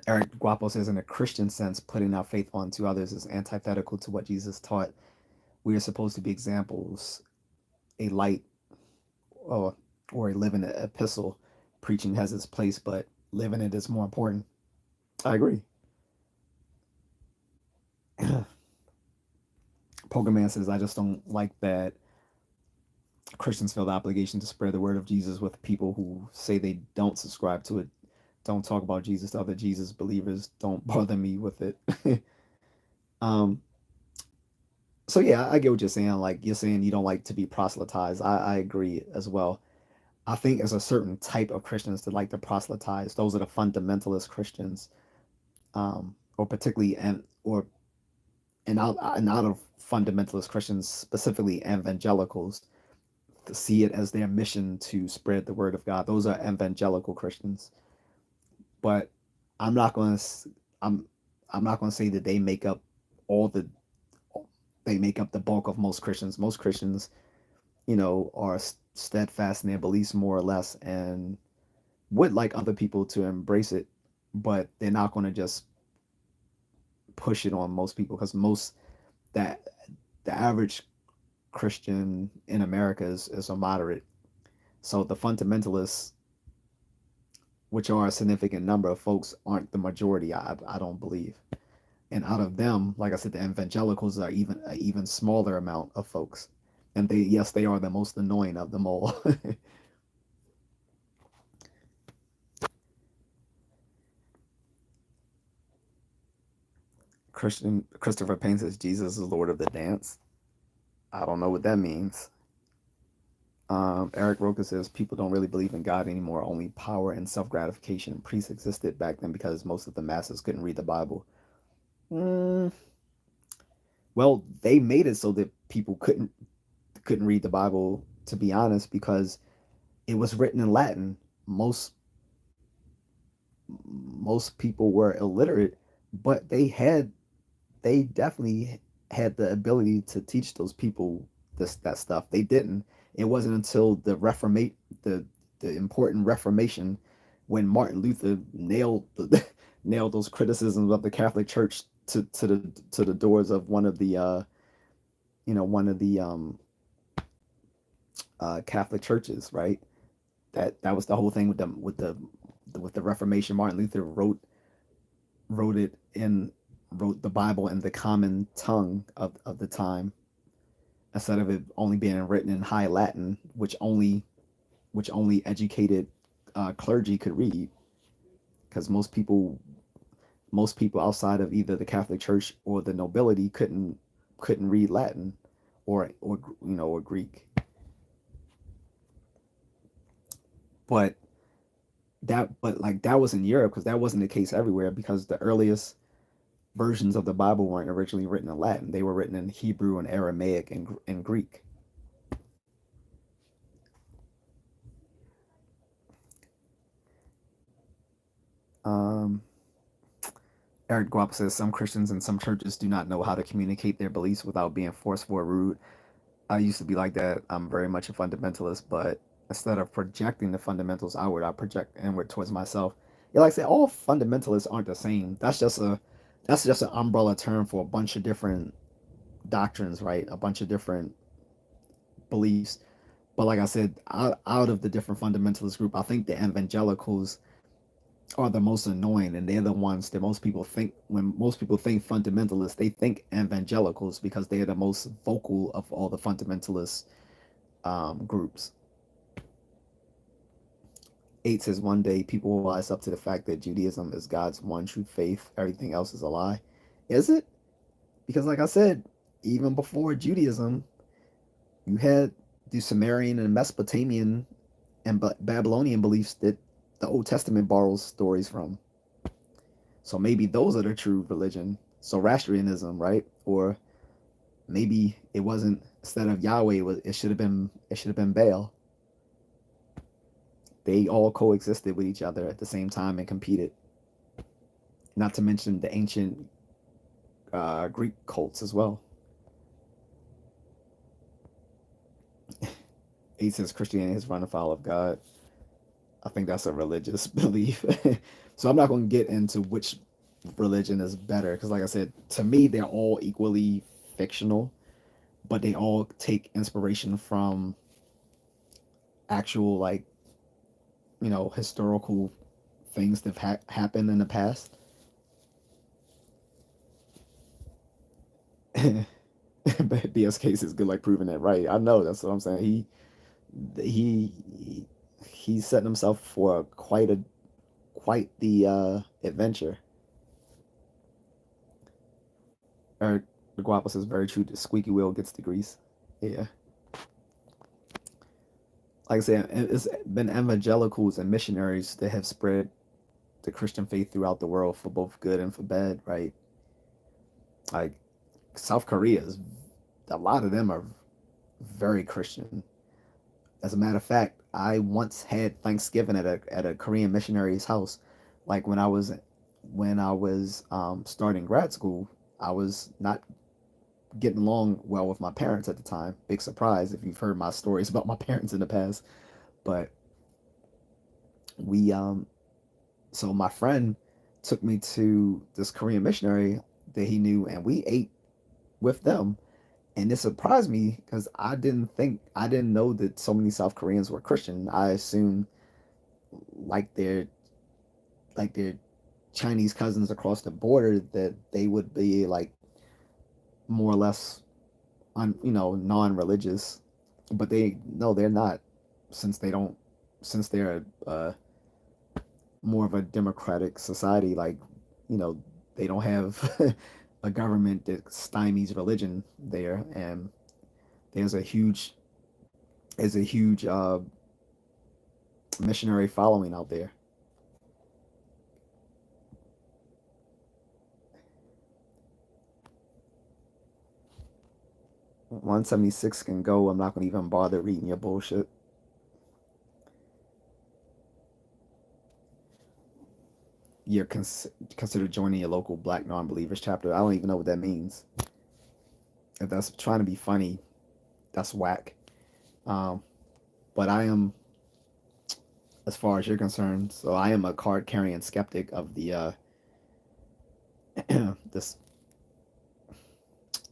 Eric Guapo says, in a Christian sense, putting our faith onto others is antithetical to what Jesus taught. We are supposed to be examples, a light, or, or a living epistle. Preaching has its place, but living it is more important. I agree. Pokemon says, I just don't like that Christians feel the obligation to spread the word of Jesus with people who say they don't subscribe to it. Don't talk about Jesus to other Jesus believers. Don't bother me with it. um, so yeah, I get what you're saying. Like you're saying you don't like to be proselytized. I agree as well. I think there's a certain type of Christians that like to proselytize. Those are the fundamentalist Christians, or particularly and out of fundamentalist Christians, specifically evangelicals, to see it as their mission to spread the word of God. Those are evangelical Christians. But I'm not going to I'm I'm not going to say that all the they make up the bulk of most Christians. Most Christians, are steadfast in their beliefs more or less and would like other people to embrace it, but they're not going to just push it on most people because that the average Christian in America is a moderate. So the fundamentalists, which are a significant number of folks, aren't the majority. I don't believe. And out of them, like I said, the evangelicals are even an even smaller amount of folks. And they are the most annoying of them all. Christopher Payne says Jesus is Lord of the dance. I don't know what that means. Eric Roca says people don't really believe in God anymore. Only power and self gratification. Priests existed back then because most of the masses couldn't read the Bible. Mm, well, they made it so that people couldn't read the Bible. To be honest, because it was written in Latin. Most people were illiterate, but they definitely had the ability to teach those people that stuff. They didn't. It wasn't until the the important Reformation when Martin Luther nailed those criticisms of the Catholic Church to the doors of one of the Catholic churches, right? That was the whole thing with the Reformation. Martin Luther wrote it in wrote the Bible in the common tongue of the time instead of it only being written in High Latin, which only educated clergy could read, because most people outside of either the Catholic Church or the nobility couldn't read Latin or Greek. But that was in Europe because that wasn't the case everywhere because the earliest versions of the Bible weren't originally written in Latin. They were written in Hebrew and Aramaic and Greek. Um, Eric Guap says some Christians and some churches do not know how to communicate their beliefs without being forceful or rude. I used to be like that. I'm very much a fundamentalist, but instead of projecting the fundamentals outward, I project inward towards myself. Yeah, like I said, all fundamentalists aren't the same. That's just an umbrella term for a bunch of different doctrines, right? A bunch of different beliefs. But like I said, out of the different fundamentalist group, I think the evangelicals are the most annoying, and they're the ones that most people think when most people think fundamentalists, they think evangelicals because they are the most vocal of all the fundamentalist groups. Eight says one day people will rise up to the fact that Judaism is God's one true faith. Everything else is a lie. Is it? Because like I said, even before Judaism, you had the Sumerian and Mesopotamian and Babylonian beliefs that the Old Testament borrows stories from. So maybe those are the true religion. Zoroastrianism, right? Or maybe it wasn't instead of Yahweh, it should have been Baal. They all coexisted with each other at the same time and competed. Not to mention the ancient Greek cults as well. He says Christianity is run afoul of God. I think that's a religious belief. So I'm not going to get into which religion is better because, like I said, to me they're all equally fictional, but they all take inspiration from actual historical things that have happened in the past. But BS case is good, like proving that right. I know that's what I'm saying. he he's setting himself for quite the adventure. Eric the Guapo says very true. The squeaky wheel gets the grease. Yeah, like I said, it's been evangelicals and missionaries that have spread the Christian faith throughout the world for both good and for bad, right? Like South Korea is a lot of them are very Christian. As a matter of fact, I once had Thanksgiving at a Korean missionary's house. Like when I was starting grad school, I was not getting along well with my parents at the time. Big surprise if you've heard my stories about my parents in the past. But we so my friend took me to this Korean missionary that he knew, and we ate with them. And it surprised me because I didn't know that so many South Koreans were Christian. I assumed like their like their Chinese cousins across the border that they would be like more or less non-religious, but they no they're not, since they don't since they're more of a democratic society. Like, you know, they don't have a government that stymies religion there, and there's a huge there's a huge missionary following out there. 176 can go. I'm not gonna even bother reading your bullshit. You're consider joining your local Black non-believers chapter. I don't even know what that means. If that's trying to be funny, that's whack. Um, but I am, as far as you're concerned, so I am a card carrying skeptic of this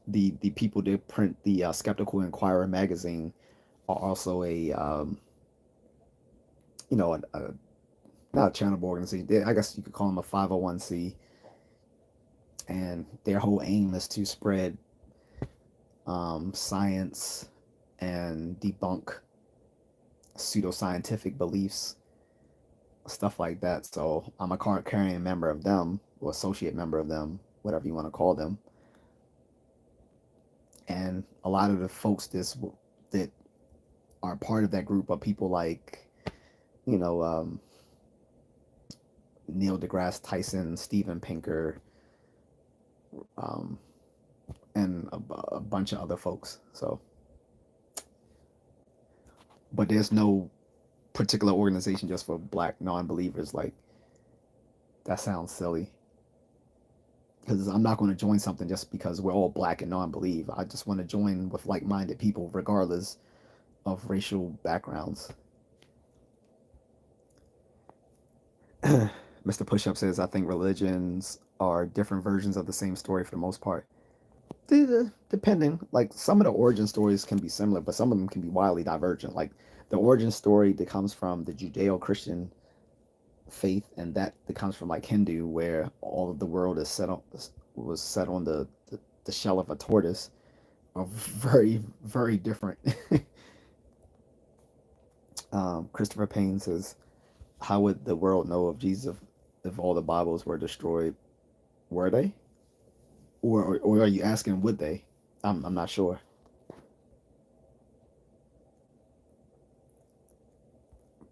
the people that print the Skeptical Inquirer magazine are also a a not a charitable organization. I guess you could call them a 501c, and their whole aim is to spread science and debunk pseudoscientific beliefs, stuff like that. So I'm a card carrying member of them, or associate member of them, whatever you want to call them. And a lot of the folks that are part of that group are people like, you know, Neil deGrasse Tyson, Steven Pinker, um, and a bunch of other folks. So, but there's no particular organization just for Black non-believers. Like, that sounds silly. Because I'm not going to join something just because we're all Black and non-believe. I just want to join with like-minded people, regardless of racial backgrounds. Mr. Pushup says, I think religions are different versions of the same story for the most part. Depending, like some of the origin stories can be similar, but some of them can be wildly divergent. Like the origin story that comes from the Judeo-Christian faith, and that comes from like Hindu, where all of the world is set on the shell of a tortoise, are very very different. Christopher Payne says, "How would the world know of Jesus if all the Bibles were destroyed? Were they, or are you asking would they? I'm not sure."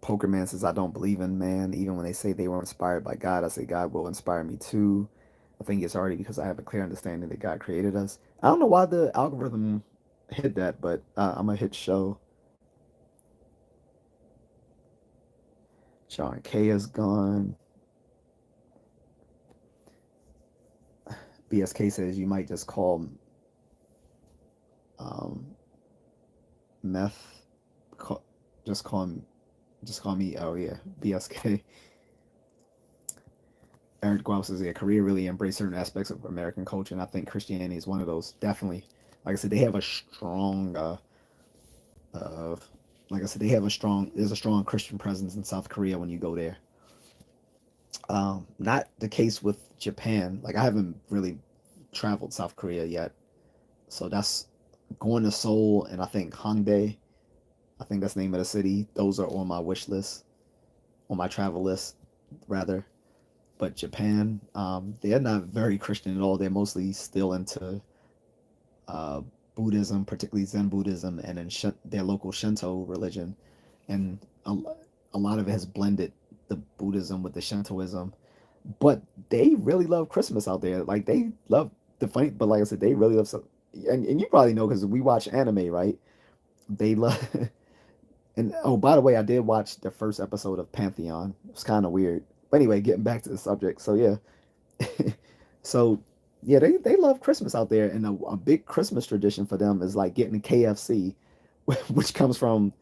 Pokerman says, I don't believe in man. Even when they say they were inspired by God, I say God will inspire me too. I think it's already because I have a clear understanding that God created us. I don't know why the algorithm hit that, but I'm going to hit show. John K is gone. BSK says you might just call um, meth. Call, just call him. Just call me. Oh yeah, BSK. Eric Guelph says, yeah, Korea really embraced certain aspects of American culture, and I think Christianity is one of those. Definitely, like I said, they have a strong, uh, like I said, there's a strong Christian presence in South Korea when you go there. Not the case with Japan. Like I haven't really traveled South Korea yet, so that's going to Seoul and I think Hongdae. I think that's the name of the city. Those are on my wish list, on my travel list, rather. But Japan, they're not very Christian at all. They're mostly still into uh, Buddhism, particularly Zen Buddhism, and in their local Shinto religion. And a lot of it has blended the Buddhism with the Shintoism. But they really love Christmas out there. Like they love the funny, but like I said, they really love. And you probably know because we watch anime, right? They love. And oh, by the way, I did watch the first episode of Pantheon. It was kind of weird. But anyway, getting back to the subject. So yeah, so yeah, they love Christmas out there, and a big Christmas tradition for them is like getting KFC, which comes from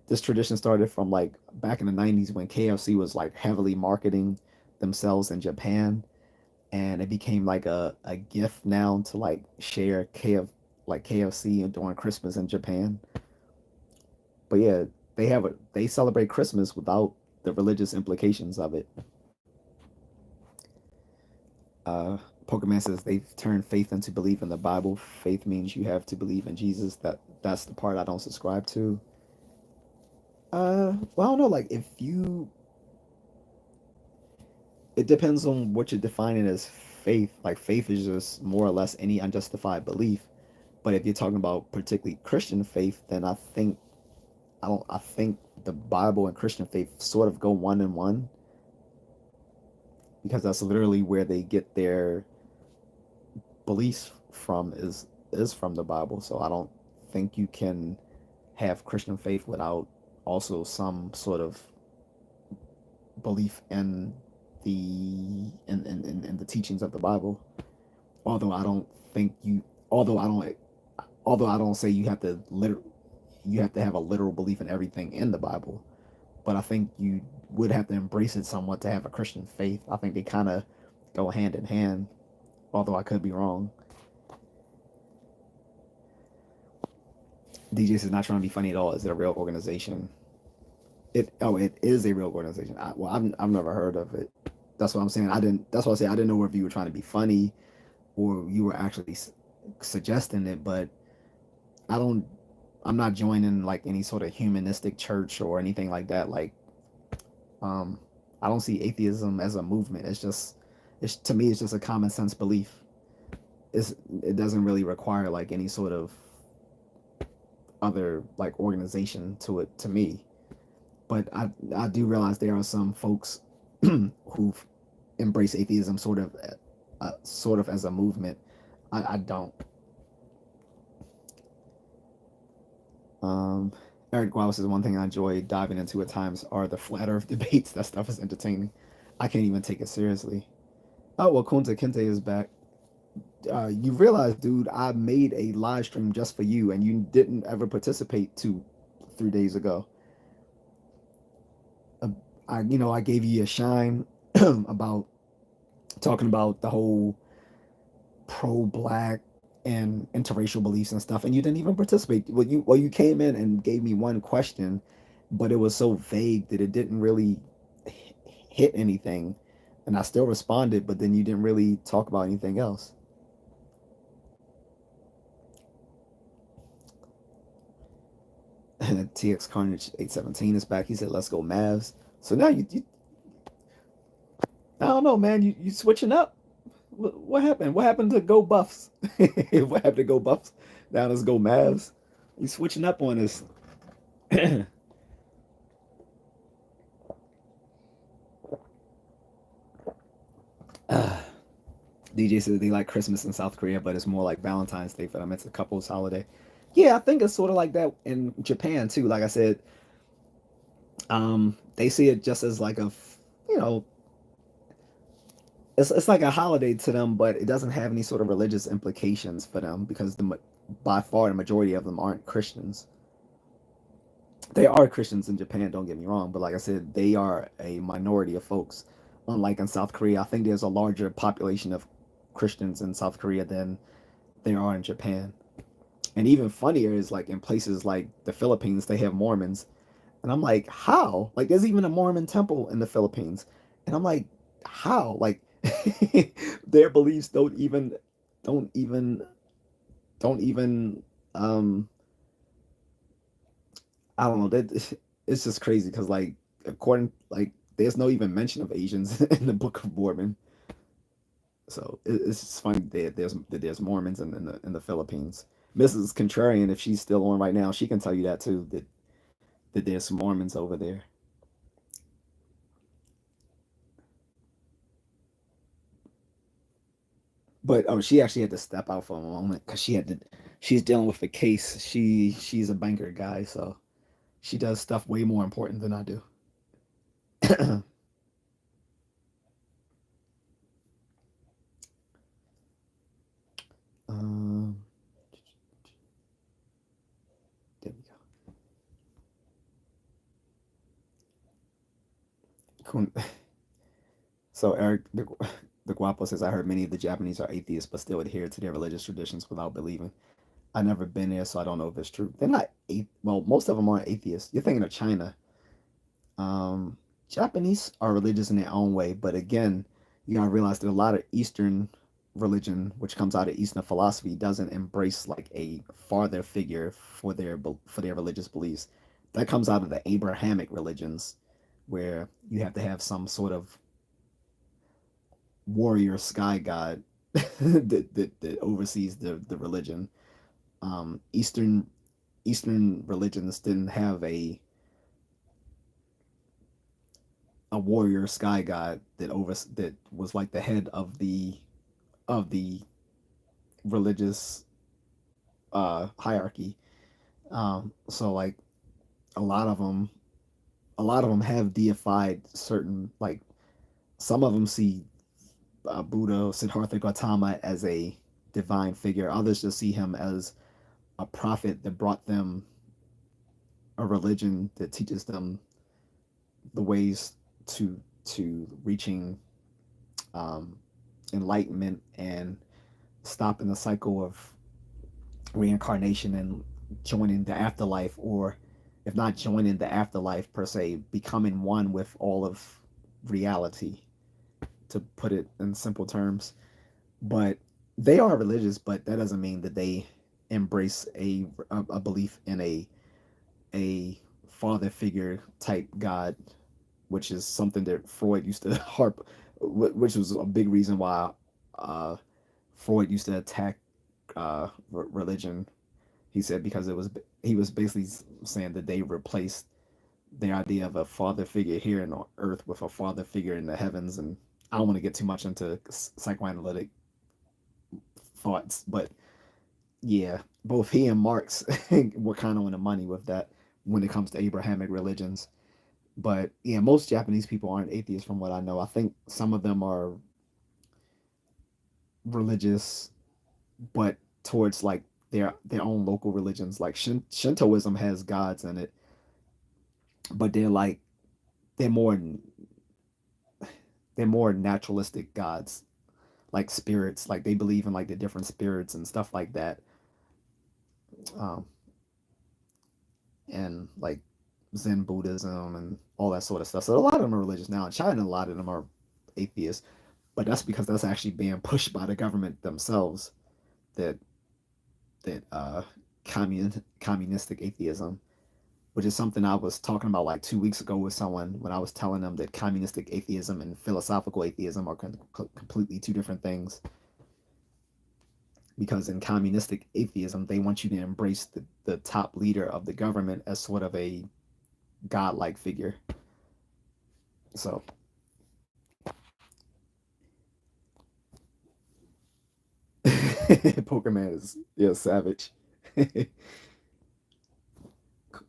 this tradition started from like back in the 90s when KFC was like heavily marketing themselves in Japan, and it became like a gift now to like share KFC during Christmas in Japan. But yeah, they celebrate Christmas without the religious implications of it. Uh, Pokemon says they've turned faith into belief in the Bible. Faith means you have to believe in Jesus. That's the part I don't subscribe to. Well, I don't know. Like, if you, it depends on what you're defining as faith. Like, faith is just more or less any unjustified belief. But if you're talking about particularly Christian faith, then I don't. I think the Bible and Christian faith sort of go one and one because that's literally where they get their beliefs from is from the Bible. So I don't think you can have Christian faith without also some sort of belief in in the teachings of the Bible. Although I don't think you although I don't say you have to have a literal belief in everything in the Bible, but I think you would have to embrace it somewhat to have a Christian faith. I think they kind of go hand in hand, although I could be wrong. DJs is not trying to be funny at all. Is it a real organization? It is a real organization. I've never heard of it. That's what I'm saying. I didn't. That's what I say. I didn't know if you were trying to be funny or you were actually suggesting it. But I don't. I'm not joining like any sort of humanistic church or anything like that. Like, um, I don't see atheism as a movement. It's to me, it's just a common sense belief. It doesn't really require like any sort of other like organization to it to me. But I do realize there are some folks who embrace atheism sort of as a movement. I don't. Um, Eric Guau says one thing I enjoy diving into at times are the flat Earth debates. That stuff is entertaining. I can't even take it seriously. Oh well, Kunta Kinte is back. You realize, dude, I made a live stream just for you, and you didn't ever participate 3 days ago. Uh, I gave you a shine about talking about the whole pro-black and interracial beliefs and stuff, and you didn't even participate. You came in and gave me one question, but it was so vague that it didn't really hit anything, and I still responded, but then you didn't really talk about anything else. TX Carnage 817 is back. He said, "Let's go Mavs." So now I don't know, man. You switching up? What happened? What happened to Go Buffs? What happened to Go Buffs? Now let's go Mavs. You switching up on us. DJ said they like Christmas in South Korea, but it's more like Valentine's Day for them. It's a couple's holiday. Yeah, I think it's sort of like that in Japan too. Like I said, they see it just as like you know, it's like a holiday to them, but it doesn't have any sort of religious implications for them because by far the majority of them aren't Christians. They are Christians in Japan, don't get me wrong, but like I said, they are a minority of folks. Unlike in South Korea, I think there's a larger population of Christians in South Korea than there are in Japan. And even funnier is like in places like the Philippines, they have Mormons. And I'm like, how? Like, there's even a Mormon temple in the Philippines. And I'm like, how? Like, their beliefs don't even, don't even, um, I don't know. That it's just crazy because like according like there's no even mention of Asians in the Book of Mormon. So it's just funny that there's Mormons in the Philippines. Mrs. Contrarian, if she's still on right now, she can tell you that too. That there's some Mormons over there. But she actually had to step out for a moment because she's dealing with a case. She's a banker guy, so she does stuff way more important than I do. um, there we go. So Eric the Guapo says, I heard many of the Japanese are atheists but still adhere to their religious traditions without believing. I've never been there, so I don't know if it's true. They're not well, most of them aren't atheists. You're thinking of China. Um, Japanese are religious in their own way, but again, you gotta realize that a lot of Eastern religion, which comes out of Eastern philosophy, doesn't embrace like a father figure for their religious beliefs. That comes out of the Abrahamic religions, where you have to have some sort of warrior sky god that oversees the religion. Eastern religions didn't have a warrior sky god that was like the head of the religious hierarchy. So like a lot of them, a lot of them have deified certain like some of them see Buddha, Siddhartha Gautama as a divine figure. Others just see him as a prophet that brought them a religion that teaches them the ways to reaching um, enlightenment and stopping the cycle of reincarnation and joining the afterlife, or if not joining the afterlife per se, becoming one with all of reality, to put it in simple terms. But they are religious, but that doesn't mean that they embrace a belief in a father figure type God, which is something that Freud used to harp, which was a big reason why uh, Freud used to attack religion. He said because he was basically saying that they replaced the idea of a father figure here on earth with a father figure in the heavens. And I don't want to get too much into psychoanalytic thoughts, but yeah, both he and Marx were kind of on the money with that when it comes to Abrahamic religions. But yeah, most Japanese people aren't atheists from what I know. I think some of them are religious, but towards like their own local religions. Like Shintoism has gods in it, but they're more they're more naturalistic gods, like spirits. Like they believe in like the different spirits and stuff like that. Um, and like Zen Buddhism and all that sort of stuff. So a lot of them are religious now. In China, a lot of them are atheists, but that's because that's actually being pushed by the government themselves. That communistic atheism, which is something I was talking about like 2 weeks ago with someone when I was telling them that communistic atheism and philosophical atheism are completely two different things. Because in communistic atheism, they want you to embrace the top leader of the government as sort of a godlike figure. So, Pokemon is yeah savage.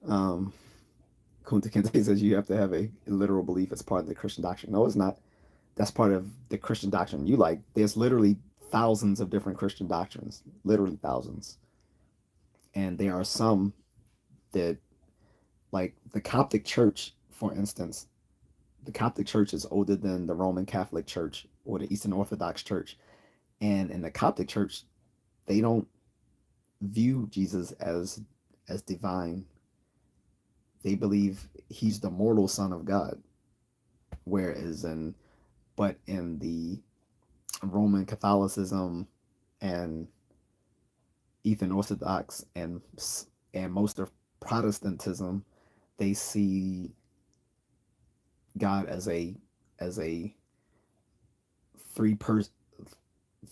um, Kunta Kinte says you have to have a literal belief as part of the Christian doctrine. No, it's not. That's part of the Christian doctrine you like. There's literally thousands of different Christian doctrines, literally thousands. And there are some that, like the Coptic Church, for instance, the Coptic Church is older than the Roman Catholic Church or the Eastern Orthodox Church. And in the Coptic Church, they don't view Jesus as divine. They believe he's the mortal son of God. Whereas in the Roman Catholicism and Eastern Orthodox and most of Protestantism, they see God as a three per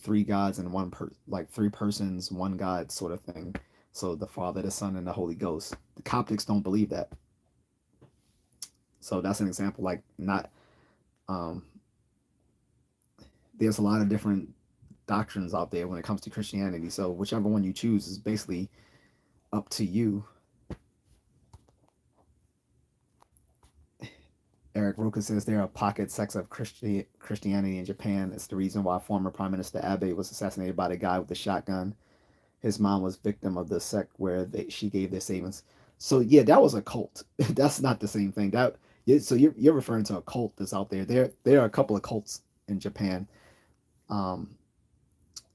three gods and one like three persons, one God sort of thing. So the Father, the Son, and the Holy Ghost. The Coptics don't believe that. So that's an example. Like not um, there's a lot of different doctrines out there when it comes to Christianity. So whichever one you choose is basically up to you. Eric Roca says there are pocket sects of Christianity in Japan. It's the reason why former Prime Minister Abe was assassinated by the guy with the shotgun. His mom was victim of the sect where she gave their savings. So yeah, that was a cult. That's not the same thing. So you're referring to a cult that's out there. There are a couple of cults in Japan. Um,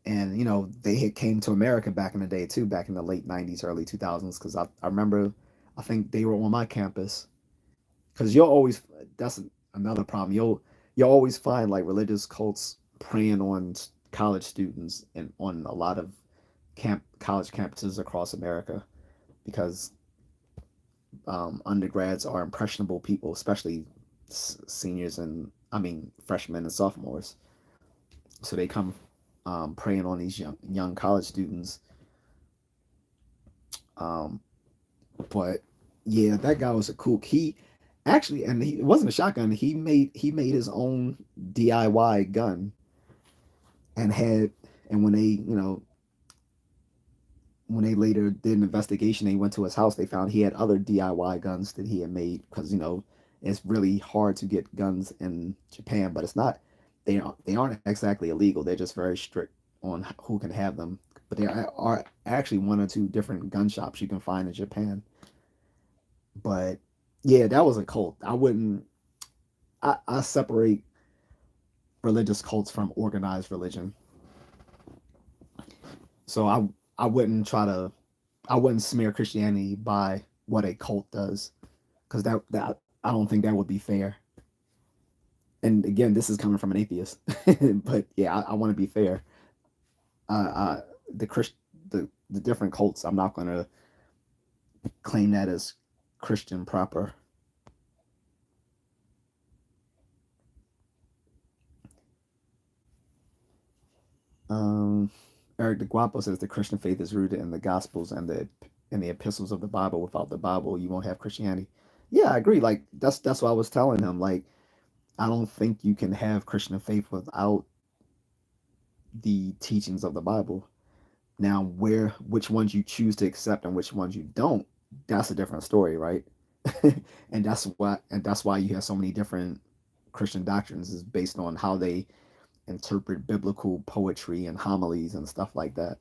and they had came to America back in the day too, back in the late '90s, early 2000s. Because I remember, I think they were on my campus. Because you'll always that's another problem. You'll always find like religious cults preying on college students and on a lot of college campuses across America because undergrads are impressionable people, especially seniors and I mean freshmen and sophomores. So they come preying on these young college students. Um, but yeah, that guy was a kook. He actually, and it wasn't a shotgun. He made his own DIY gun and had and when they later did an investigation, they went to his house. They found he had other DIY guns that he had made because it's really hard to get guns in Japan, but it's not. They aren't exactly illegal. They're just very strict on who can have them. But there are actually one or two different gun shops you can find in Japan. But yeah, that was a cult. I wouldn't. I separate religious cults from organized religion. So I wouldn't try to I wouldn't smear Christianity by what a cult does because that I don't think that would be fair. And again, this is coming from an atheist, but yeah, I want to be fair. The Christ the different cults, I'm not going to claim that as Christian proper. Um, Eric the Guapo says the Christian faith is rooted in the Gospels and the epistles of the Bible. Without the Bible, you won't have Christianity. Yeah, I agree. Like that's what I was telling him. Like I don't think you can have Christian faith without the teachings of the Bible. Now, which ones you choose to accept and which ones you don't, that's a different story, right? And that's why you have so many different Christian doctrines is based on how they interpret biblical poetry and homilies and stuff like that.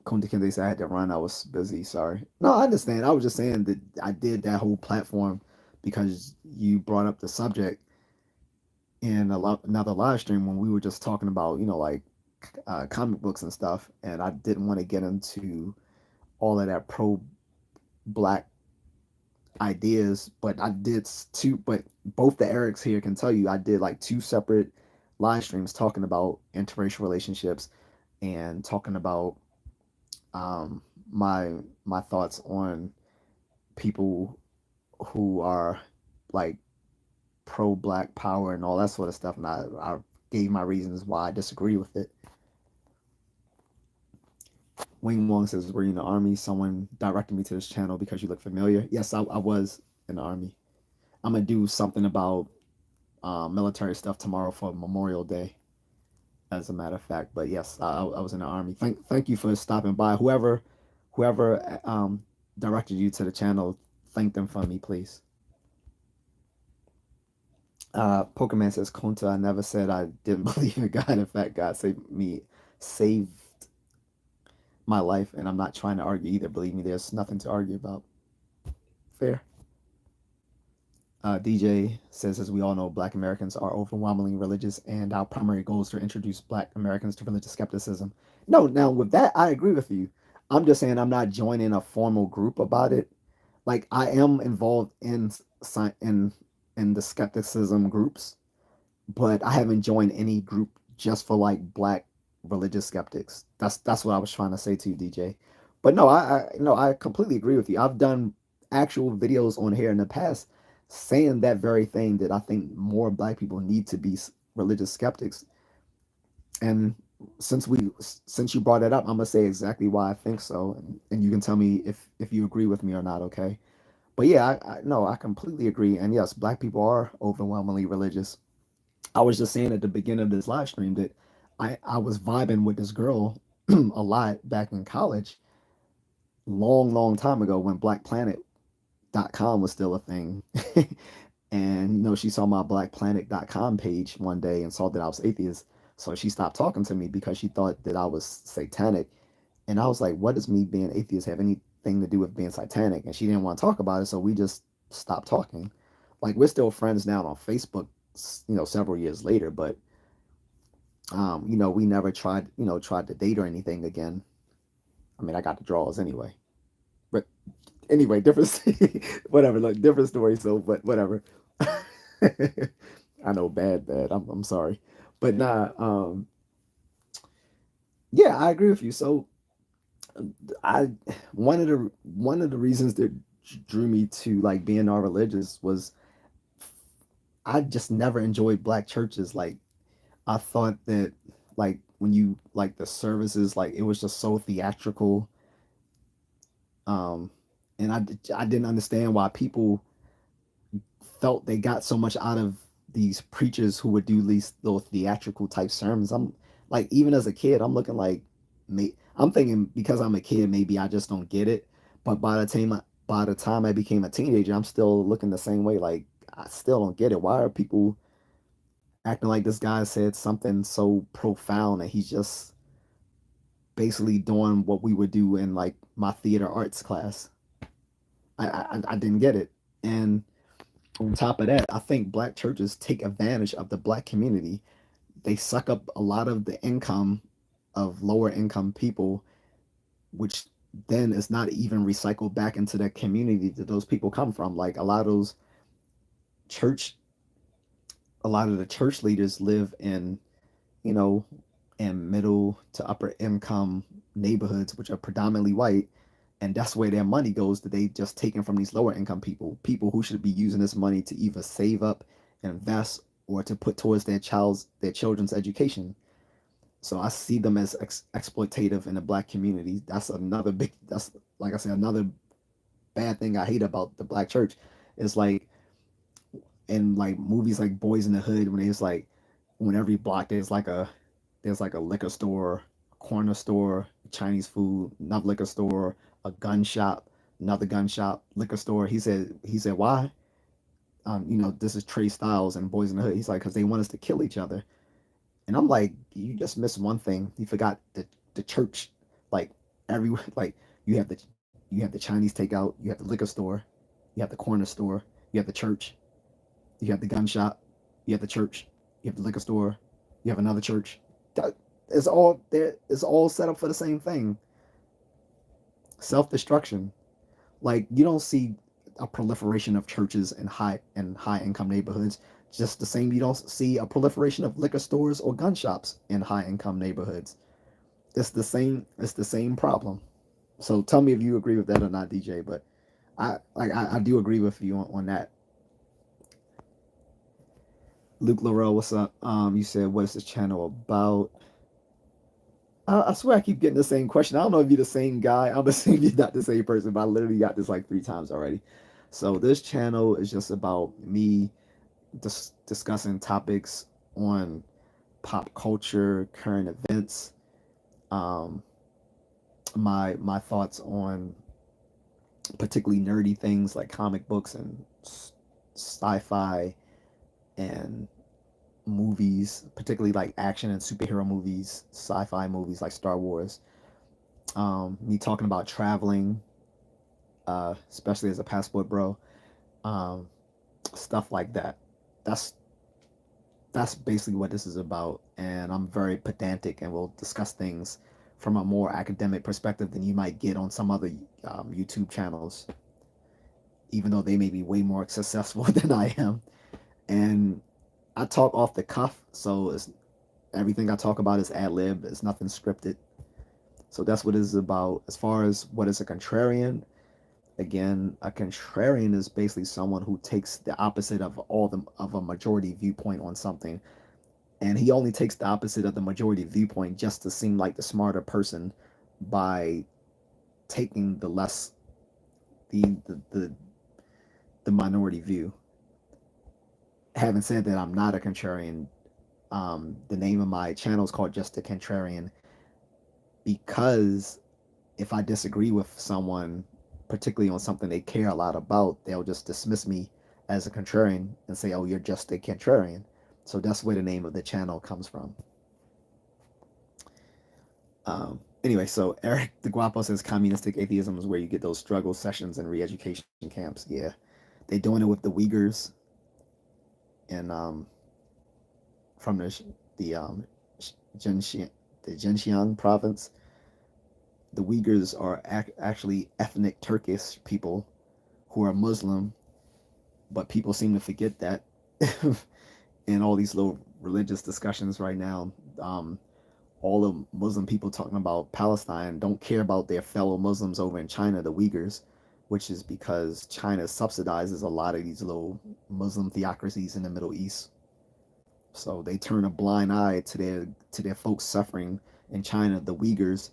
Kunta Kinte said I had to run. I was busy. Sorry. No, I understand. I was just saying that I did that whole platform because you brought up the subject in another live stream when we were just talking about, like comic books and stuff. And I didn't want to get into all of that pro black ideas, but I did two. But both the Erics here can tell you I did like two separate live streams talking about interracial relationships and talking about my thoughts on people who are like pro black power and all that sort of stuff, and I gave my reasons why I disagree with it. Wing Wong says, "Were you in the army? Someone directed me to this channel because you look familiar." Yes, I was in the army. I'm gonna do something about military stuff tomorrow for Memorial Day, as a matter of fact. But yes, I was in the army. Thank you for stopping by. Whoever directed you to the channel, thank them for me, please. Pokemon says, "Kunta, I never said I didn't believe in God. In fact, God saved my life, and I'm not trying to argue either. Believe me, there's nothing to argue about. Fair." DJ says, as we all know, Black Americans are overwhelmingly religious, and our primary goal is to introduce Black Americans to religious skepticism. No, now with that, I agree with you. I'm just saying I'm not joining a formal group about it. Like I am involved in in the skepticism groups, but I haven't joined any group just for like Black religious skeptics. That's what I was trying to say to you, DJ. But no, I no, I completely agree with you. actual videos on here in the past saying that very thing, that I think more black people need to be religious skeptics. And since you brought it up, I'm gonna say exactly why I think so, and you can tell me if you agree with me or not. Okay. But yeah, I no, I completely agree. And yes, black people are overwhelmingly religious. I was just saying at the beginning of this live stream that I was vibing with this girl a lot back in college, long time ago when blackplanet.com was still a thing. And she saw my blackplanet.com page one day and saw that I was atheist. So she stopped talking to me because she thought that I was satanic. And I was like, what does me being atheist have anything to do with being satanic? And she didn't want to talk about it, so we just stopped talking. Like, we're still friends now on Facebook, several years later, but we never tried to date or anything again. I mean, I got the draws anyway. But anyway, different whatever, like different story, so but whatever. I know, bad. I'm sorry. But nah, yeah, I agree with you. So I one of the reasons that drew me to like being all religious was I just never enjoyed black churches. Like, I thought that, like, when you like the services, like, it was just so theatrical. Um and I didn't understand why people felt they got so much out of these preachers who would do these little theatrical type sermons. I'm like, even as a kid, I'm looking like, I'm thinking because I'm a kid, maybe I just don't get it. But by the time I became a teenager, I'm still looking the same way. Like, I still don't get it. Why are people acting like this guy said something so profound and he's just basically doing what we would do in like my theater arts class? I didn't get it. And on top of that, I think black churches take advantage of the black community. They suck up a lot of the income of lower income people, which then is not even recycled back into the community that those people come from. Like, church, a lot of the church leaders live you know, in middle to upper income neighborhoods, which are predominantly white. And that's where their money goes, that they just taken from these lower income people who should be using this money to either save up, invest, or to put towards their children's education. So I see them as exploitative in the black community. That's, like I said, another bad thing I hate about the black church is like, in like movies like Boys in the Hood, when it's like, when every block there's like a liquor store, a corner store, Chinese food, another liquor store, a gun shop, another gun shop, liquor store. He said why? This is Trey Styles and Boys in the Hood. He's like, because they want us to kill each other. And I'm like, you just missed one thing. You forgot the church. Like, everywhere, like, you have the Chinese takeout, you have the liquor store, you have the corner store, you have the church, you have the gun shop, you have the church, you have the liquor store, you have another church. That is all there. It's all set up for the same thing: self destruction. Like, you don't see a proliferation of churches in high income neighborhoods. Just the same, you don't see a proliferation of liquor stores or gun shops in high income neighborhoods. It's the same. It's the same problem. So tell me if you agree with that or not, DJ. But I do agree with you on that. Luke Laurel, what's up? You said, what is this channel about? I swear I keep getting the same question. I don't know if you're the same guy. I'm assuming you're not the same person, but I literally got this like 3 times already. So this channel is just about me discussing topics on pop culture, current events, um, my thoughts on particularly nerdy things like comic books and sci-fi and movies, particularly like action and superhero movies, sci-fi movies like Star Wars. Me talking about traveling, especially as a passport bro, um, stuff like that. That's that's basically what this is about, and I'm very pedantic and will discuss things from a more academic perspective than you might get on some other YouTube channels, even though they may be way more successful than I am. And I talk off the cuff, so everything I talk about is ad lib. It's nothing scripted. So that's what it is about. As far as what is a contrarian, Again, a contrarian is basically someone who takes the opposite of a majority viewpoint on something, and he only takes the opposite of the majority viewpoint just to seem like the smarter person by taking the the the, the minority view. Having said that, I'm not a contrarian. The name of my channel is called Just A Contrarian because if I disagree with someone, particularly on something they care a lot about, they'll just dismiss me as a contrarian and say, "Oh, you're just a contrarian." So that's where the name of the channel comes from. Anyway, so Eric the Guapo says communistic atheism is where you get those struggle sessions and re-education camps. Yeah, they're doing it with the Uyghurs and from the Xinjiang, the Xinjiang province. The Uyghurs are actually ethnic Turkish people who are Muslim, but people seem to forget that in all these little religious discussions right now. All the Muslim people talking about Palestine don't care about their fellow Muslims over in China, the Uyghurs, which is because China subsidizes a lot of these little Muslim theocracies in the Middle East. So they turn a blind eye to their folks suffering in China, the Uyghurs,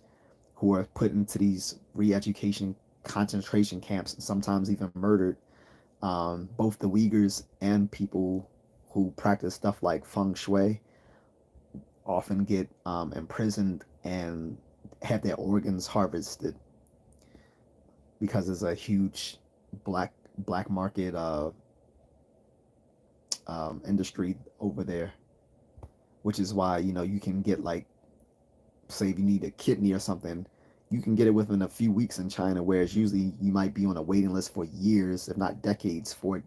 who are put into these re-education concentration camps and sometimes even murdered. Both the Uyghurs and people who practice stuff like feng shui often get imprisoned and have their organs harvested because there's a huge black market industry over there, which is why you can get, like, say if you need a kidney or something, you can get it within a few weeks in China, whereas usually you might be on a waiting list for years, if not decades, for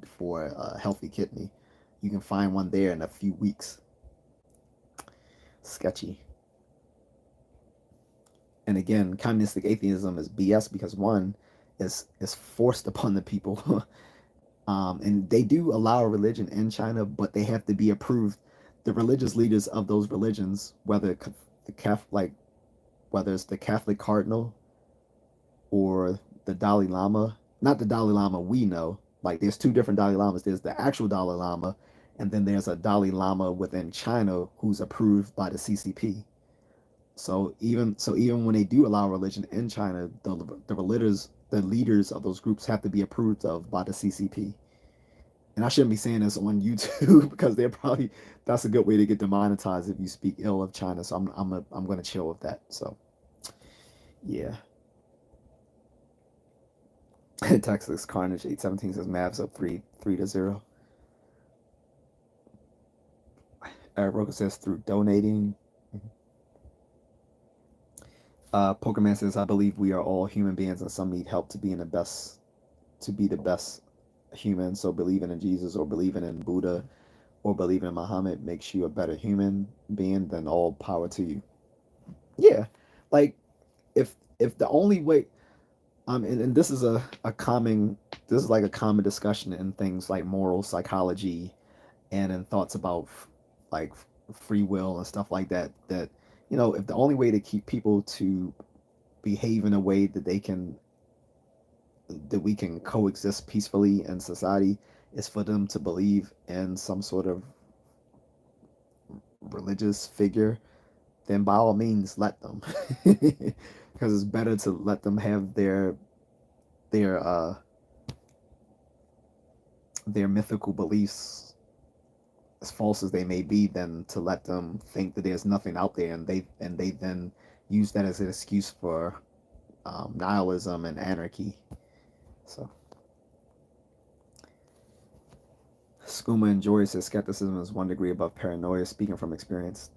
a healthy kidney. You can find one there in a few weeks. Sketchy. And again, communistic atheism is BS because one is forced upon the people. And they do allow religion in China, but they have to be approved. The religious leaders of those religions, the Catholic, like whether it's the Catholic cardinal or the Dalai Lama, not the Dalai Lama we know. Like there's two different Dalai Lamas. There's the actual Dalai Lama, and then there's a Dalai Lama within China who's approved by the CCP. So even when they do allow religion in China, the leaders of those groups have to be approved of by the CCP. And I shouldn't be saying this on YouTube because they're probably that's a good way to get demonetized if you speak ill of China. So I'm gonna chill with that. So yeah. Texas Carnage 817 says Mavs up 3-0. Eric Roker says through donating. Pokemon says I believe we are all human beings and some need help to be the best human. So believing in Jesus or believing in Buddha or believing in Muhammad makes you a better human being. Then all power to you. Yeah, like if the only way and this is like a common discussion in things like moral psychology and in thoughts about like free will and stuff like that, that if the only way to keep people to behave in a way that we can coexist peacefully in society is for them to believe in some sort of religious figure, then by all means let them. Because it's better to let them have their uh their mythical beliefs, as false as they may be, than to let them think that there's nothing out there, and they then use that as an excuse for nihilism and anarchy. So Skooma enjoys his skepticism is 1 degree above paranoia, speaking from experience.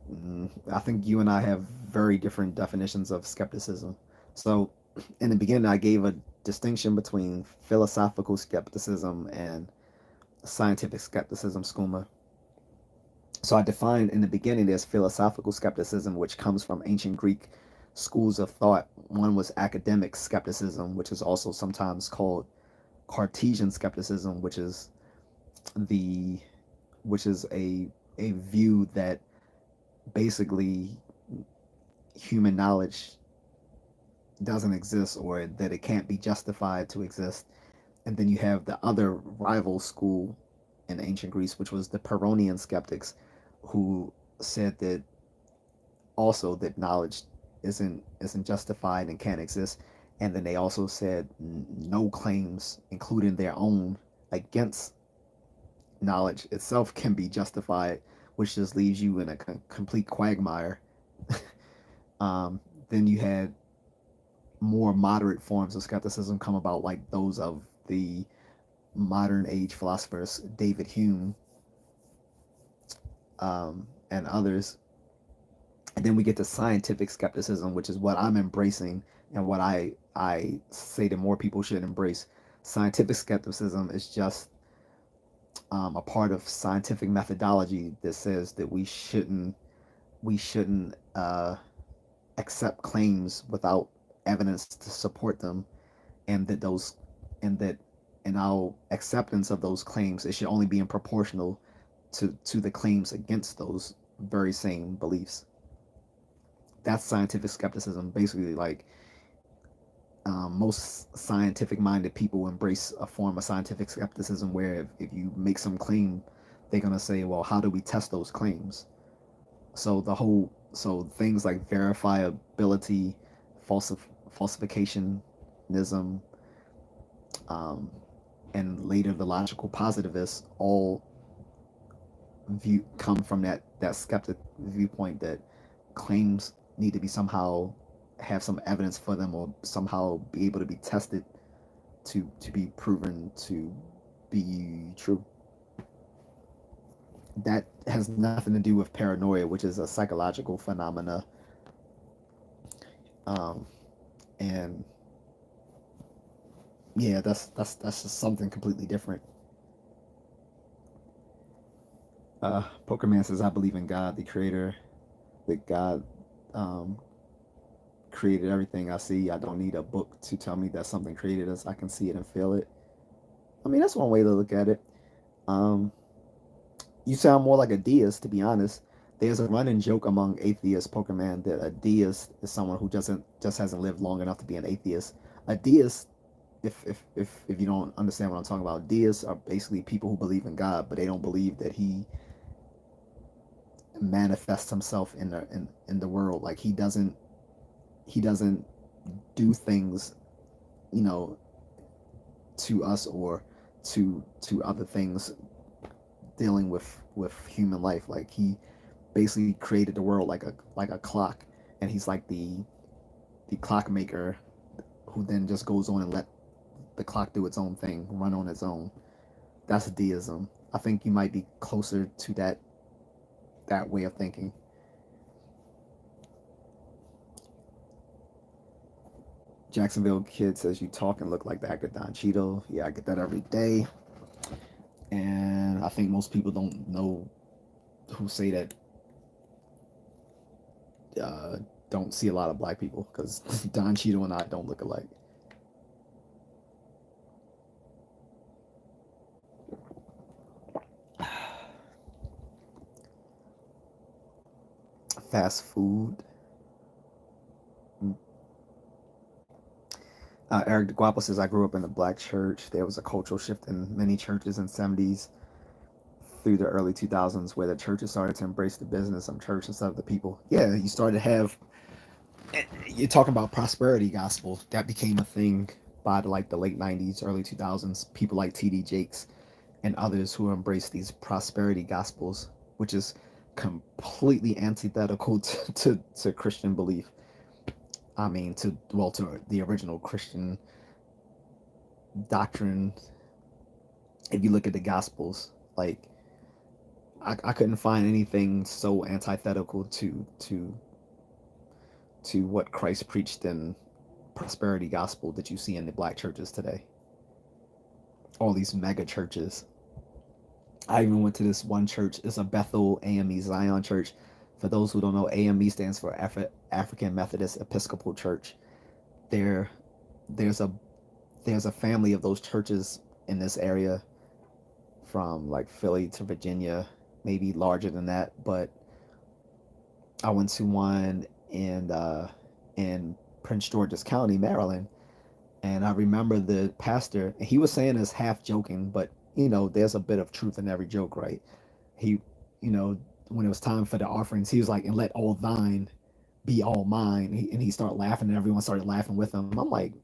I think you and I have very different definitions of skepticism. So in the beginning, I gave a distinction between philosophical skepticism and scientific skepticism, Skooma. So I defined in the beginning there's philosophical skepticism, which comes from ancient Greek schools of thought. One was academic skepticism, which is also sometimes called Cartesian skepticism, the which is a view that basically human knowledge doesn't exist or that it can't be justified to exist. And then you have the other rival school in ancient Greece, which was the Pyrrhonian skeptics, who said that also that knowledge isn't justified and can't exist. And then they also said no claims, including their own, against knowledge itself can be justified, which just leaves you in a complete quagmire. um, then you had more moderate forms of skepticism come about, like those of the modern age philosophers David Hume, and others. And then we get to scientific skepticism, which is what I'm embracing and what I say that more people should embrace. Scientific skepticism is just a part of scientific methodology that says that we shouldn't accept claims without evidence to support them, and that those and that in our acceptance of those claims, it should only be in proportional to the claims against those very same beliefs. That's scientific skepticism. Basically, like, most scientific minded people embrace a form of scientific skepticism where if you make some claim, they're going to say, well, how do we test those claims? So things like verifiability, falsificationism, um, and later the logical positivists all view come from that skeptic viewpoint that claims need to be somehow have some evidence for them, or somehow be able to be tested to be proven to be true. That has nothing to do with paranoia, which is a psychological phenomena. um, and yeah, that's just something completely different. Pokerman says, I believe in God, the creator, that God um, created everything I see. I don't need a book to tell me that something created us. I can see it and feel it. I mean, that's one way to look at it. Um, you sound more like a deist, to be honest. There's a running joke among atheists, Pokemon, that a deist is someone who doesn't just hasn't lived long enough to be an atheist. A deist, if you don't understand what I'm talking about, deists are basically people who believe in God, but they don't believe that He manifests Himself in the world. Like He doesn't do things, you know, to us or to other things dealing with human life. Like He basically created the world like a clock, and He's like the clockmaker who then just goes on and let the clock do its own thing, run on its own. That's deism. I think you might be closer to that way of thinking. Jacksonville kid says you talk and look like the actor Don Cheadle. Yeah, I get that every day, and I think most people don't know who say that, uh, don't see a lot of black people, because Don Cheadle and I don't look alike. Fast food. Eric DeGuapo says, I grew up in a black church. There was a cultural shift in many churches in the 70s through the early 2000s where the churches started to embrace the business of church instead of the people. Yeah, you started to have, you're talking about prosperity gospel. That became a thing by the late 90s, early 2000s. People like T.D. Jakes and others who embrace these prosperity gospels, which is completely antithetical to Christian belief. I mean, to the original Christian doctrine. If you look at the Gospels, like, I couldn't find anything so antithetical to what Christ preached in prosperity gospel that you see in the black churches today. All these mega churches. I even went to this one church. It's a Bethel AME Zion church. For those who don't know, AME stands for African Methodist Episcopal Church. There, there's a there's a family of those churches in this area, from like Philly to Virginia, maybe larger than that. But I went to one in Prince George's County, Maryland. And I remember the pastor, he was saying this half joking, but there's a bit of truth in every joke, right? He, you know, when it was time for the offerings, he was like, "And let all thine be all mine." And he started laughing, and everyone started laughing with him. I'm like,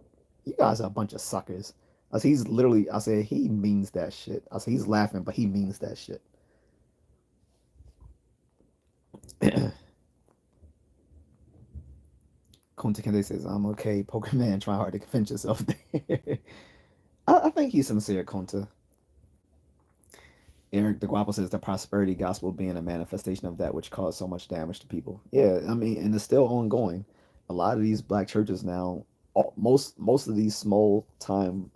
"You guys are a bunch of suckers." I said, "He's literally," I said, "He means that shit." I said, "He's laughing, but he means that shit." Kunta Kinte says, "I'm okay. Poker man, try hard to convince yourself." I think he's sincere, Kunta. Eric the Guapo says the prosperity gospel being a manifestation of that which caused so much damage to people. Yeah, I mean, and it's still ongoing. A lot of these black churches now, most of these small time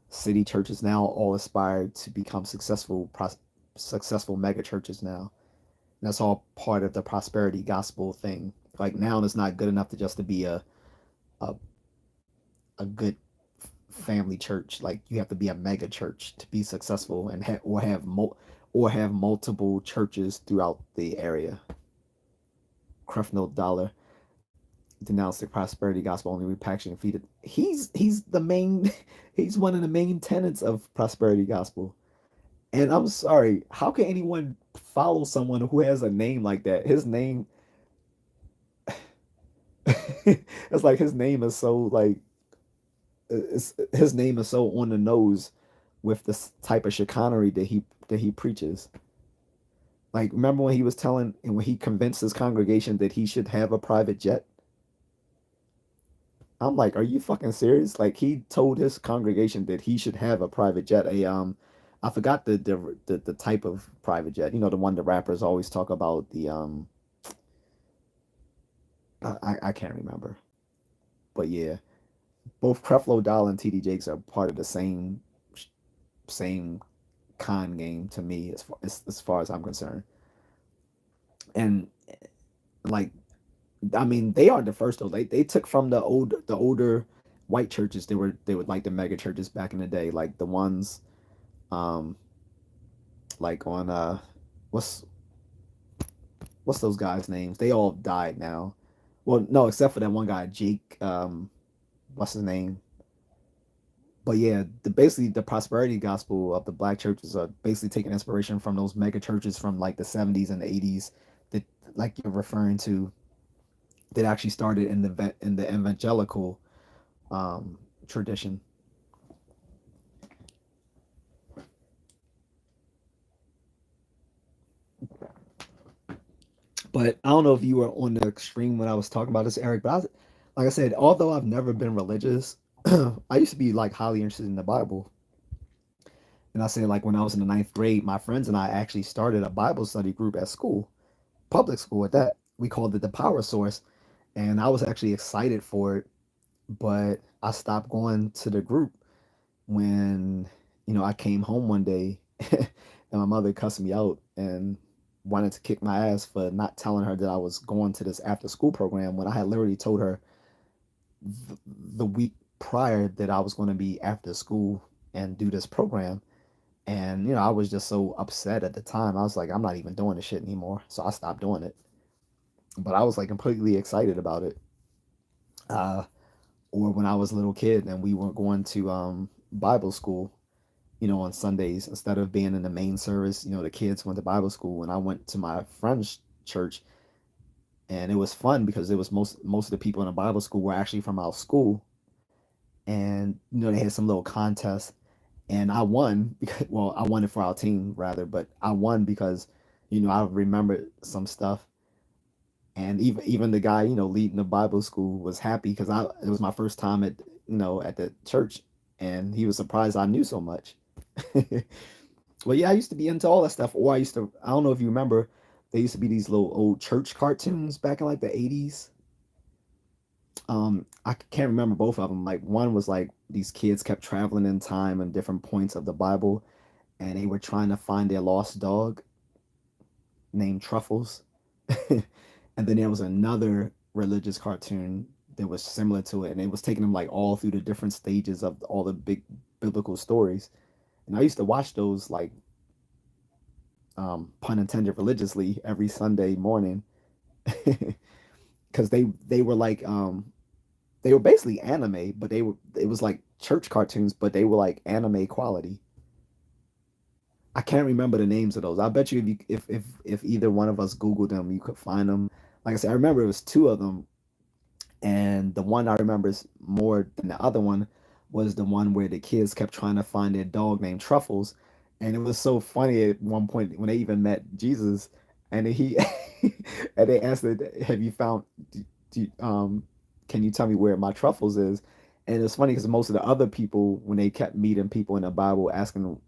city churches now all aspire to become successful mega churches now. And that's all part of the prosperity gospel thing. Like now, it's not good enough to just to be a, a good family church. Like you have to be a mega church to be successful and or have multiple churches throughout the area. Creflo Dollar denounced the prosperity gospel only repackaging feed. He's the main he's one of the main tenets of prosperity gospel. And I'm sorry, how can anyone follow someone who has a name like that? His name it's like his name is so like his name is so on the nose with this type of chicanery that he preaches. Like, remember when he was telling and when he convinced his congregation that he should have a private jet? I'm like, are you fucking serious? Like, he told his congregation that he should have a private jet. I forgot the type of private jet. The one the rappers always talk about. I can't remember, but yeah, both Creflo Dollar and TD Jakes are part of the same con game to me as far as I'm concerned. And like, I mean, they aren't the first though. They took from the older white churches. They were like the mega churches back in the day, like the ones um like on what's what's those guys' names? They all died now. Well, no, except for that one guy, Jake. What's his name? But yeah, basically the prosperity gospel of the black churches are basically taking inspiration from those mega churches from like the 70s and the 80s that like you're referring to that actually started in the evangelical tradition. But I don't know if you were on the extreme when I was talking about this, Eric. But like I said, although I've never been religious, I used to be like highly interested in the Bible. And I said like when I was in the ninth grade, my friends and I actually started a Bible study group at school, public school at that. We called it the Power Source, and I was actually excited for it. But I stopped going to the group when I came home one day and my mother cussed me out and wanted to kick my ass for not telling her that I was going to this after school program when I had literally told her the week prior that I was going to be after school and do this program. And I was just so upset at the time. I was like, I'm not even doing this shit anymore. So I stopped doing it. But I was like completely excited about it. Uh, or when I was a little kid and we were going to Bible school, on Sundays instead of being in the main service. The kids went to Bible school, and I went to my friend's church, and it was fun because it was most of the people in the Bible school were actually from our school, and they had some little contest, and I won because well, I won it for our team rather, but I won because I remembered some stuff. And even the guy, leading the Bible school was happy because it was my first time at the church, and he was surprised I knew so much. Well, yeah, I used to be into all that stuff. Or I don't know if you remember, there used to be these little old church cartoons back in like the 80s. I can't remember both of them. Like one was like these kids kept traveling in time and different points of the Bible, and they were trying to find their lost dog named Truffles. And then there was another religious cartoon that was similar to it, and it was taking them like all through the different stages of all the big biblical stories. And I used to watch those like pun intended religiously every Sunday morning because they were like They were basically anime, but they were it was like church cartoons, but they were like anime quality. I can't remember the names of those. I bet you if either one of us Googled them, you could find them. Like I said, I remember it was two of them, and the one I remember is more than the other one was the one where the kids kept trying to find their dog named Truffles, and it was so funny at one point when they even met Jesus, and he and they asked, "Have you found? Can you tell me where my Truffles is?" And it's funny because most of the other people, when they kept meeting people in the Bible asking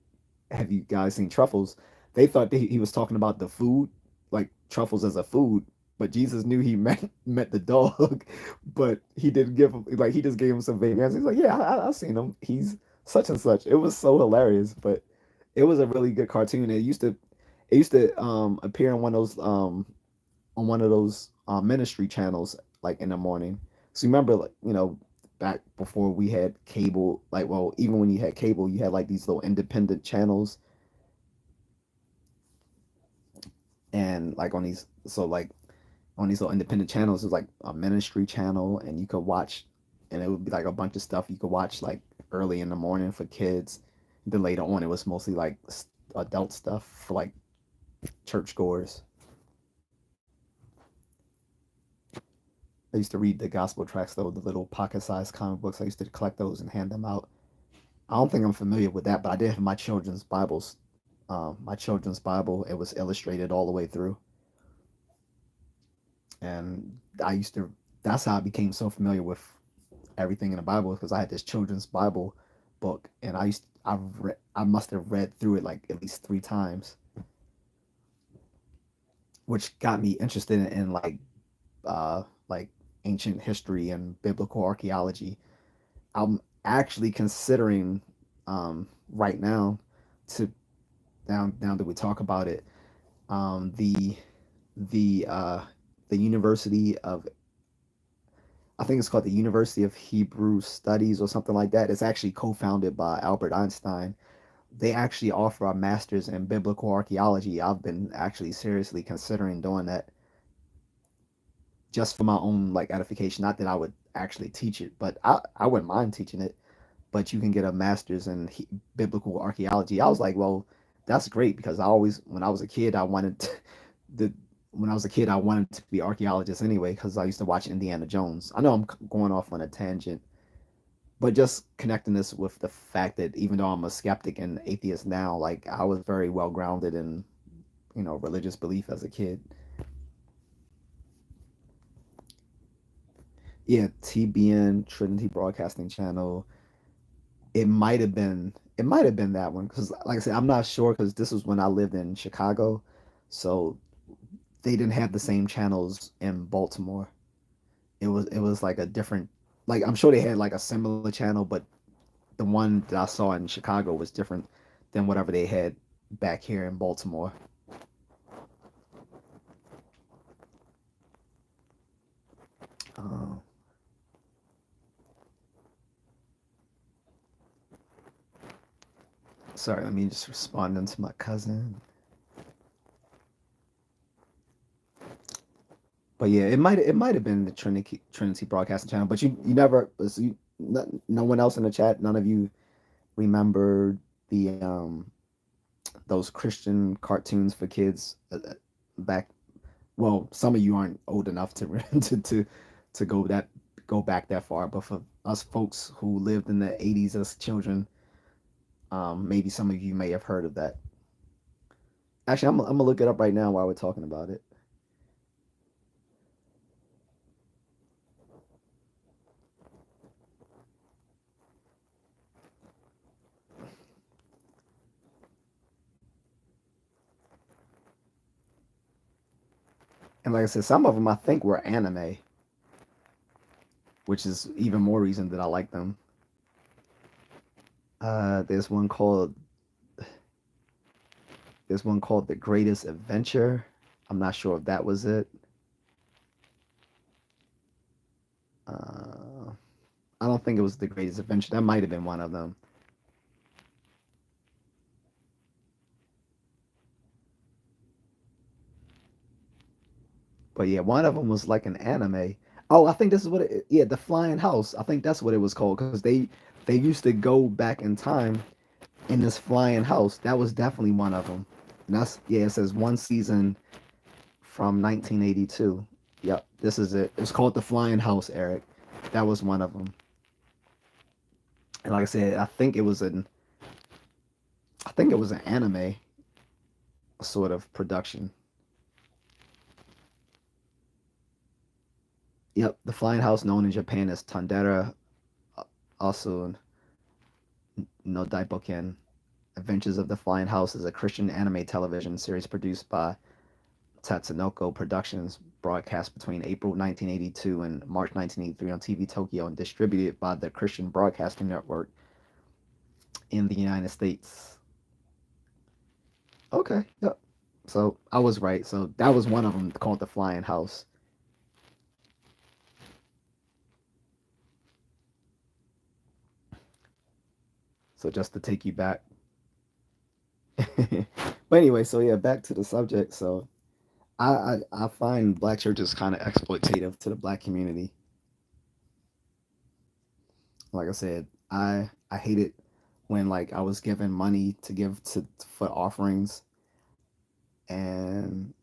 have you guys seen truffles? They thought that he was talking about the food, like truffles as a food, but Jesus knew he meant the dog, but he didn't give him like he just gave him some vague answers. He's like, yeah, I've seen him. He's such and such. It was so hilarious, but it was a really good cartoon. It used to appear on one of those ministry channels like in the morning. So you remember like back before we had cable, like well even when you had cable, you had like these little independent channels and like on these little independent channels there's like a ministry channel and you could watch and it would be like a bunch of stuff you could watch like early in the morning for kids. Then later on it was mostly like adult stuff for like churchgoers. I used to read the gospel tracts though, the little pocket-sized comic books. I used to collect those and hand them out. I don't think I'm familiar with that, but I did have my children's Bibles. My children's Bible, it was illustrated all the way through, and I used to. That's how I became so familiar with everything in the Bible because I had this children's Bible book, and I must have read through it like at least 3 times, which got me interested in like ancient history and biblical archaeology. I'm actually considering right now to now that we talk about it, the the uh, the University of I think it's called the University of Hebrew Studies or something like that. It's actually co-founded by Albert Einstein. They actually offer a master's in biblical archaeology. I've been actually seriously considering doing that just for my own like edification. Not that I would actually teach it, but I wouldn't mind teaching it. But you can get a master's in biblical archaeology. I was like, well, that's great because I always, when I was a kid, I wanted to, the when I was a kid, I wanted to be archaeologist anyway because I used to watch Indiana Jones. I know I'm going off on a tangent, but just connecting this with the fact that even though I'm a skeptic and atheist now, like I was very well grounded in religious belief as a kid. Yeah, TBN Trinity Broadcasting Channel. It might have been that one because like I said I'm not sure because this was when I lived in Chicago, so they didn't have the same channels in Baltimore. It was like a different, like I'm sure they had like a similar channel, but the one that I saw in Chicago was different than whatever they had back here in Baltimore. uh, Sorry, let me just respond to my cousin. But yeah, it might have been the Trinity Broadcasting Channel, but you never so no one else in the chat, none of you remember the those Christian cartoons for kids back. Well, some of you aren't old enough to to go back that far, but for us folks who lived in the 80s as children, maybe some of you may have heard of that. Actually, I'm gonna look it up right now while we're talking about it. And like I said, some of them I think were anime, which is even more reason that I like them. Uh, there's one called there's one called The Greatest Adventure. I'm not sure if that was it. Uh, I don't think it was The Greatest Adventure. That might have been one of them. But yeah, one of them was like an anime. Oh, I think this is what it. Yeah, the flying house. I think that's what it was called because they used to go back in time in this flying house. That was definitely one of them. And that's yeah. It says one season from 1982. Yep, this is it. It's called the Flying House, Eric. That was one of them. And like I said, I think it was an anime sort of production. Yep, the Flying House, known in Japan as Tandera, also no Daiboken. Adventures of the Flying House is a Christian anime television series produced by Tatsunoko Productions, broadcast between April 1982 and March 1983 on TV Tokyo and distributed by the Christian Broadcasting Network in the United States. Okay, yep. So I was right. So that was one of them called the Flying House. So just to take you back. But anyway, so yeah, back to the subject. So I find black churches kind of exploitative to the black community. Like I said, I hate it when like I was given money to give to for offerings, and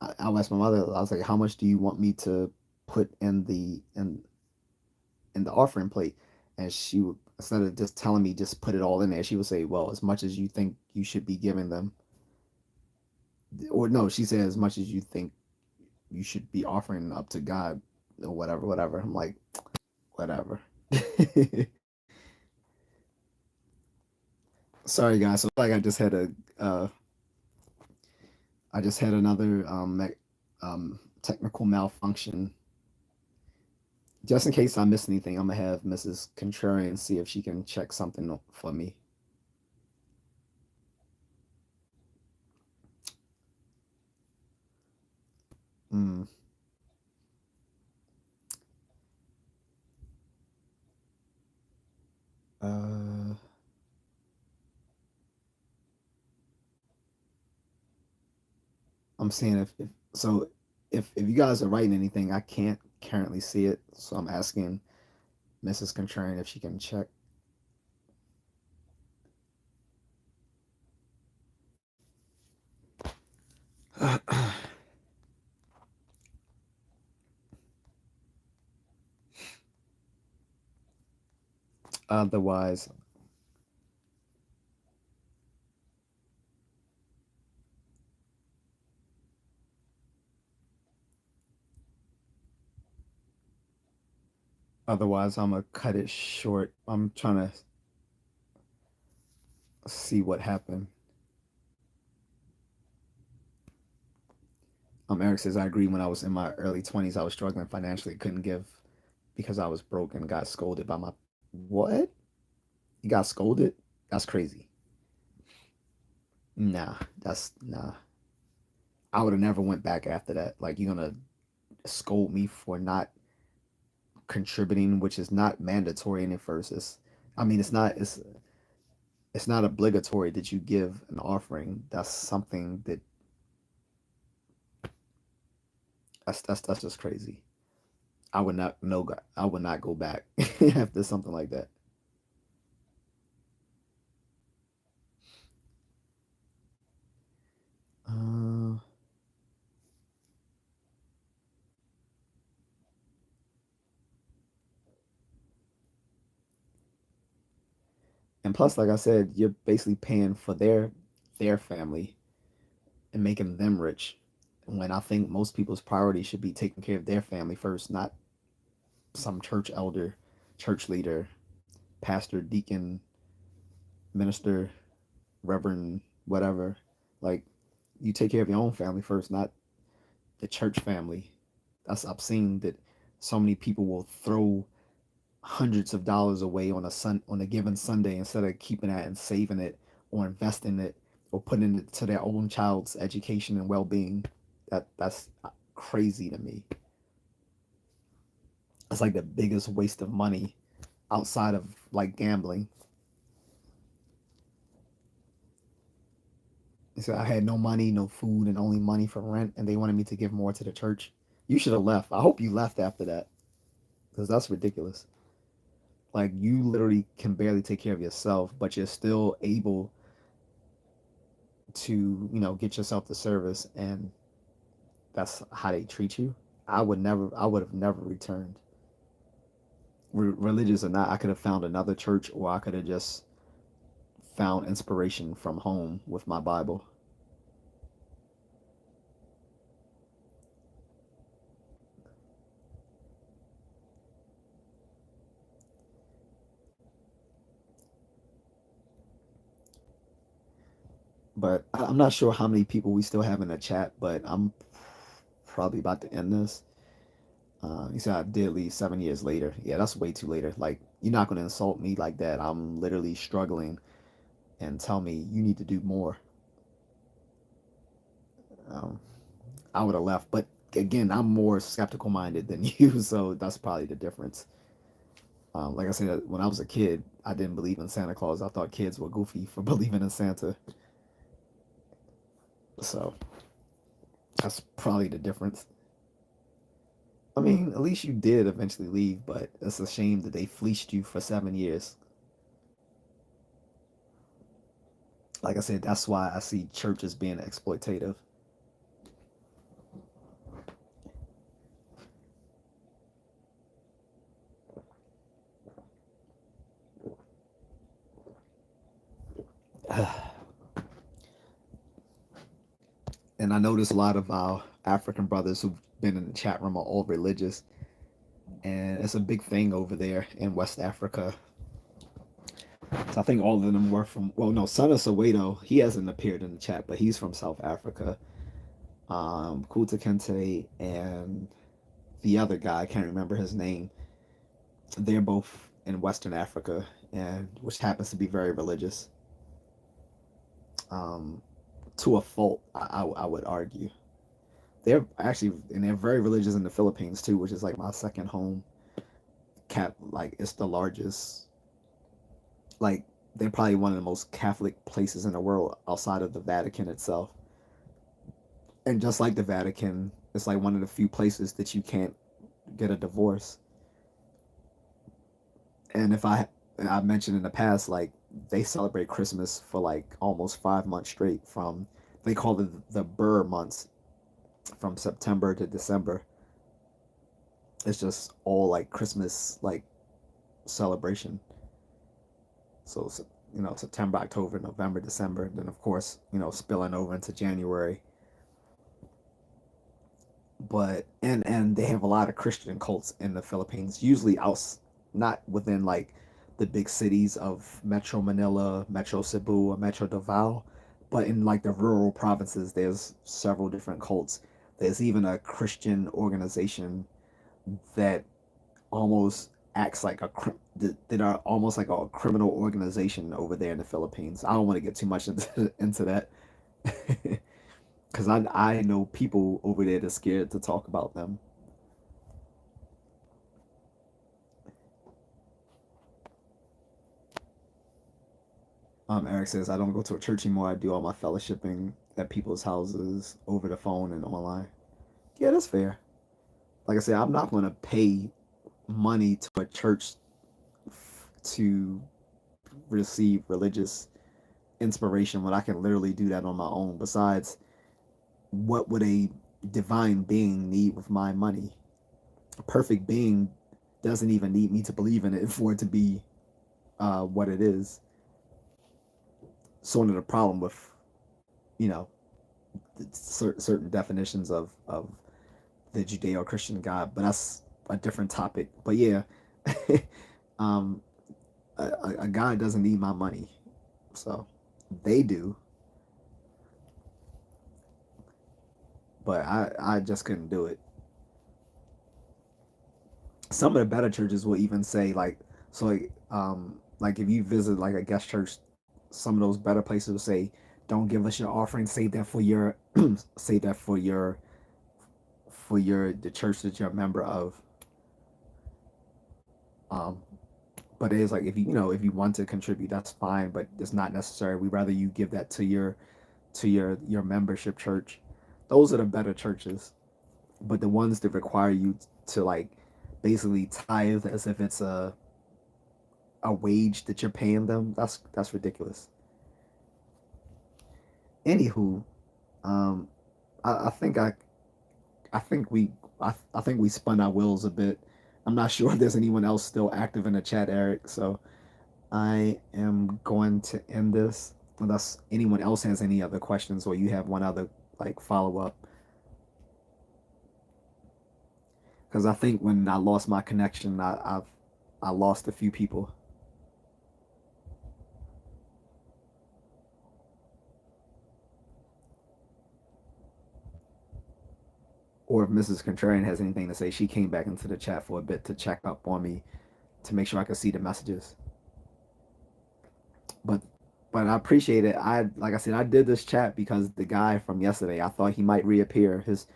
I asked my mother. I was like, "How much do you want me to put in the offering plate?" And she would, instead of just telling me just put it all in there, she would say, "Well, as much as you think you should be giving them," or no, she said, "As much as you think you should be offering up to God," or whatever, whatever. I'm like, whatever. Sorry, guys. So like uh, I just had another technical malfunction. Just in case I miss anything, I'm gonna have Mrs. Contrarian see if she can check something for me. Mm, uh, I'm seeing if so if you guys are writing anything, I can't currently see it, so I'm asking Mrs. Contrarian if she can check. otherwise, otherwise, I'm gonna cut it short. I'm trying to see what happened. Eric says, I agree. When I was in my early 20s, I was struggling financially, couldn't give because I was broke and got scolded by my. What? You got scolded? That's crazy. Nah, that's nah. I would have never went back after that. Like you're gonna scold me for not contributing, which is not mandatory in the first. I mean, it's not obligatory that you give an offering. That's something that that's just crazy. I would not no. I would not go back after something like that. Uh, and plus, like I said, you're basically paying for their family and making them rich. When I think most people's priority should be taking care of their family first, not some church elder, church leader, pastor, deacon, minister, reverend, whatever. Like you take care of your own family first, not the church family. That's I've seen that so many people will throw hundreds of dollars away on a given Sunday instead of keeping that and saving it or investing it or putting it to their own child's education and well being. That's crazy to me. It's like the biggest waste of money outside of like gambling. So I had no money, no food, and only money for rent, and they wanted me to give more to the church. You should have left. I hope you left after that. because that's ridiculous. Like you literally can barely take care of yourself, but you're still able to, get yourself the service, and that's how they treat you. I would have never returned. Religious or not, I could have found another church, or I could have just found inspiration from home with my Bible. But I'm not sure how many people we still have in the chat, but I'm probably about to end this. He said I did leave 7 years later. Yeah, that's way too later. Like, you're not going to insult me like that. I'm literally struggling and tell me you need to do more. Um, I would have left. But again, I'm more skeptical minded than you, so that's probably the difference. Like I said, when I was a kid, I didn't believe in Santa Claus. I thought kids were goofy for believing in Santa. So that's probably the difference. I mean, at least you did eventually leave, but it's a shame that they fleeced you for 7 years. Like I said, that's why I see churches being exploitative. And I notice a lot of our African brothers who've been in the chat room are all religious, and it's a big thing over there in West Africa. So I think all of them were from. Well, no, Son of Soweto, he hasn't appeared in the chat, but he's from South Africa. Kuta Kente and the other guy, I can't remember his name. They're both in Western Africa, and which happens to be very religious. Um, to a fault, I would argue. They're actually, and they're very religious in the Philippines too, which is like my second home. Like it's the largest. Like they're probably one of the most Catholic places in the world outside of the Vatican itself. And just like the Vatican, it's like one of the few places that you can't get a divorce. And I mentioned in the past, like they celebrate Christmas for like almost 5 months straight. From they call it the Burr months, from September to December. It's just all like Christmas like celebration. So September, October, November, December, and then of course spilling over into January. But and they have a lot of Christian cults in the Philippines, usually out, not within like the big cities of Metro Manila, Metro Cebu, or Metro Davao, but in like the rural provinces, there's several different cults. There's even a Christian organization that almost acts like that are almost like a criminal organization over there in the Philippines. I don't want to get too much into that. Because I know people over there that's scared to talk about them. Eric says I don't go to a church anymore. I do all my fellowshipping at people's houses over the phone and online. Yeah, that's fair. Like I said, I'm not going to pay money to a church to receive religious inspiration when I can literally do that on my own. Besides, what would a divine being need with my money? A perfect being doesn't even need me to believe in it for it to be what it is. Sort of the problem with, you know, certain definitions of the Judeo-Christian God, but that's a different topic. But yeah, um, a God doesn't need my money, so they do, but I just couldn't do it. Some of the better churches will even say like, so like if you visit like a guest church, some of those better places will say, don't give us your offering, save that for your save that for your the church that you're a member of. um but it is like, if if you want to contribute, that's fine, but it's not necessary. We rather you give that to your membership church. Those are the better churches. But the ones that require you to like basically tithe as if it's a wage that you're paying them. That's ridiculous. Anywho, um, I think I think I think we spun our wheels a bit. I'm not sure if there's anyone else still active in the chat, Eric. So I am going to end this unless anyone else has any other questions or you have one other like follow up. Because I think when I lost my connection, I lost a few people. Or if Mrs. Contrarian has anything to say, she came back into the chat for a bit to check up on me to make sure I could see the messages. But I appreciate it. I like I said, I did this chat because the guy from yesterday, I thought he might reappear. His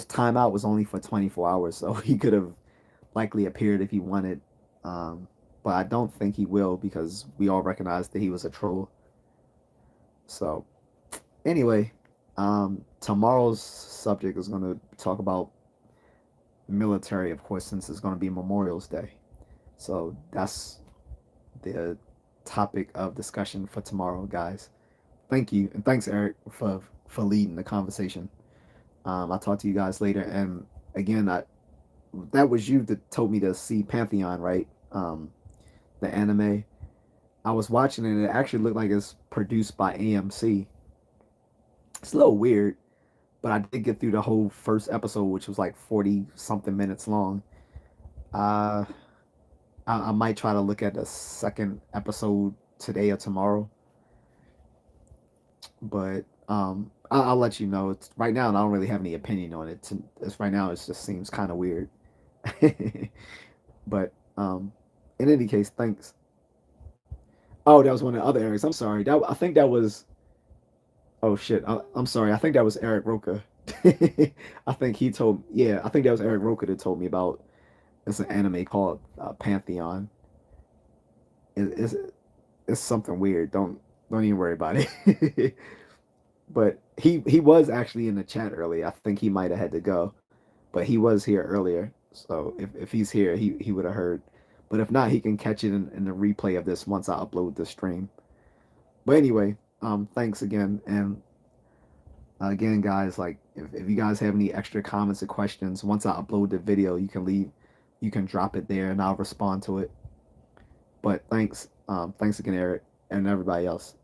timeout was only for 24 hours, so he could have likely appeared if he wanted. Um, but I don't think he will because we all recognized that he was a troll. So anyway, tomorrow's subject is going to talk about military, of course, since it's going to be Memorial's Day. So that's the topic of discussion for tomorrow, guys. Thank you, and thanks, Eric, for leading the conversation. I'll talk to you guys later. And again, that was you that told me to see Pantheon, right? The anime. I was watching it, and it actually looked like it's produced by AMC. It's a little weird, but I did get through the whole first episode, which was like 40 something minutes long. Uh, I might try to look at the second episode today or tomorrow, but I'll let you know. It's right now. I don't really have any opinion on it. It's right now. It just seems kind of weird. But in any case, thanks. Oh, that was one of the other Erics. I'm sorry. That I think that was. Oh shit. I'm sorry. I think that was Eric Roca. I think he told. Yeah, I think that was Eric Roca that told me about. It's an anime called Pantheon. It's it's something weird. Don't even worry about it. But he was actually in the chat earlier. I think he might have had to go, but he was here earlier. So if he's here, he would have heard. But if not, he can catch it in the replay of this once I upload the stream. But anyway, thanks again, and again, guys, like if you guys have any extra comments or questions, once I upload the video, you can drop it there, and I'll respond to it. But thanks again, Eric, and everybody else.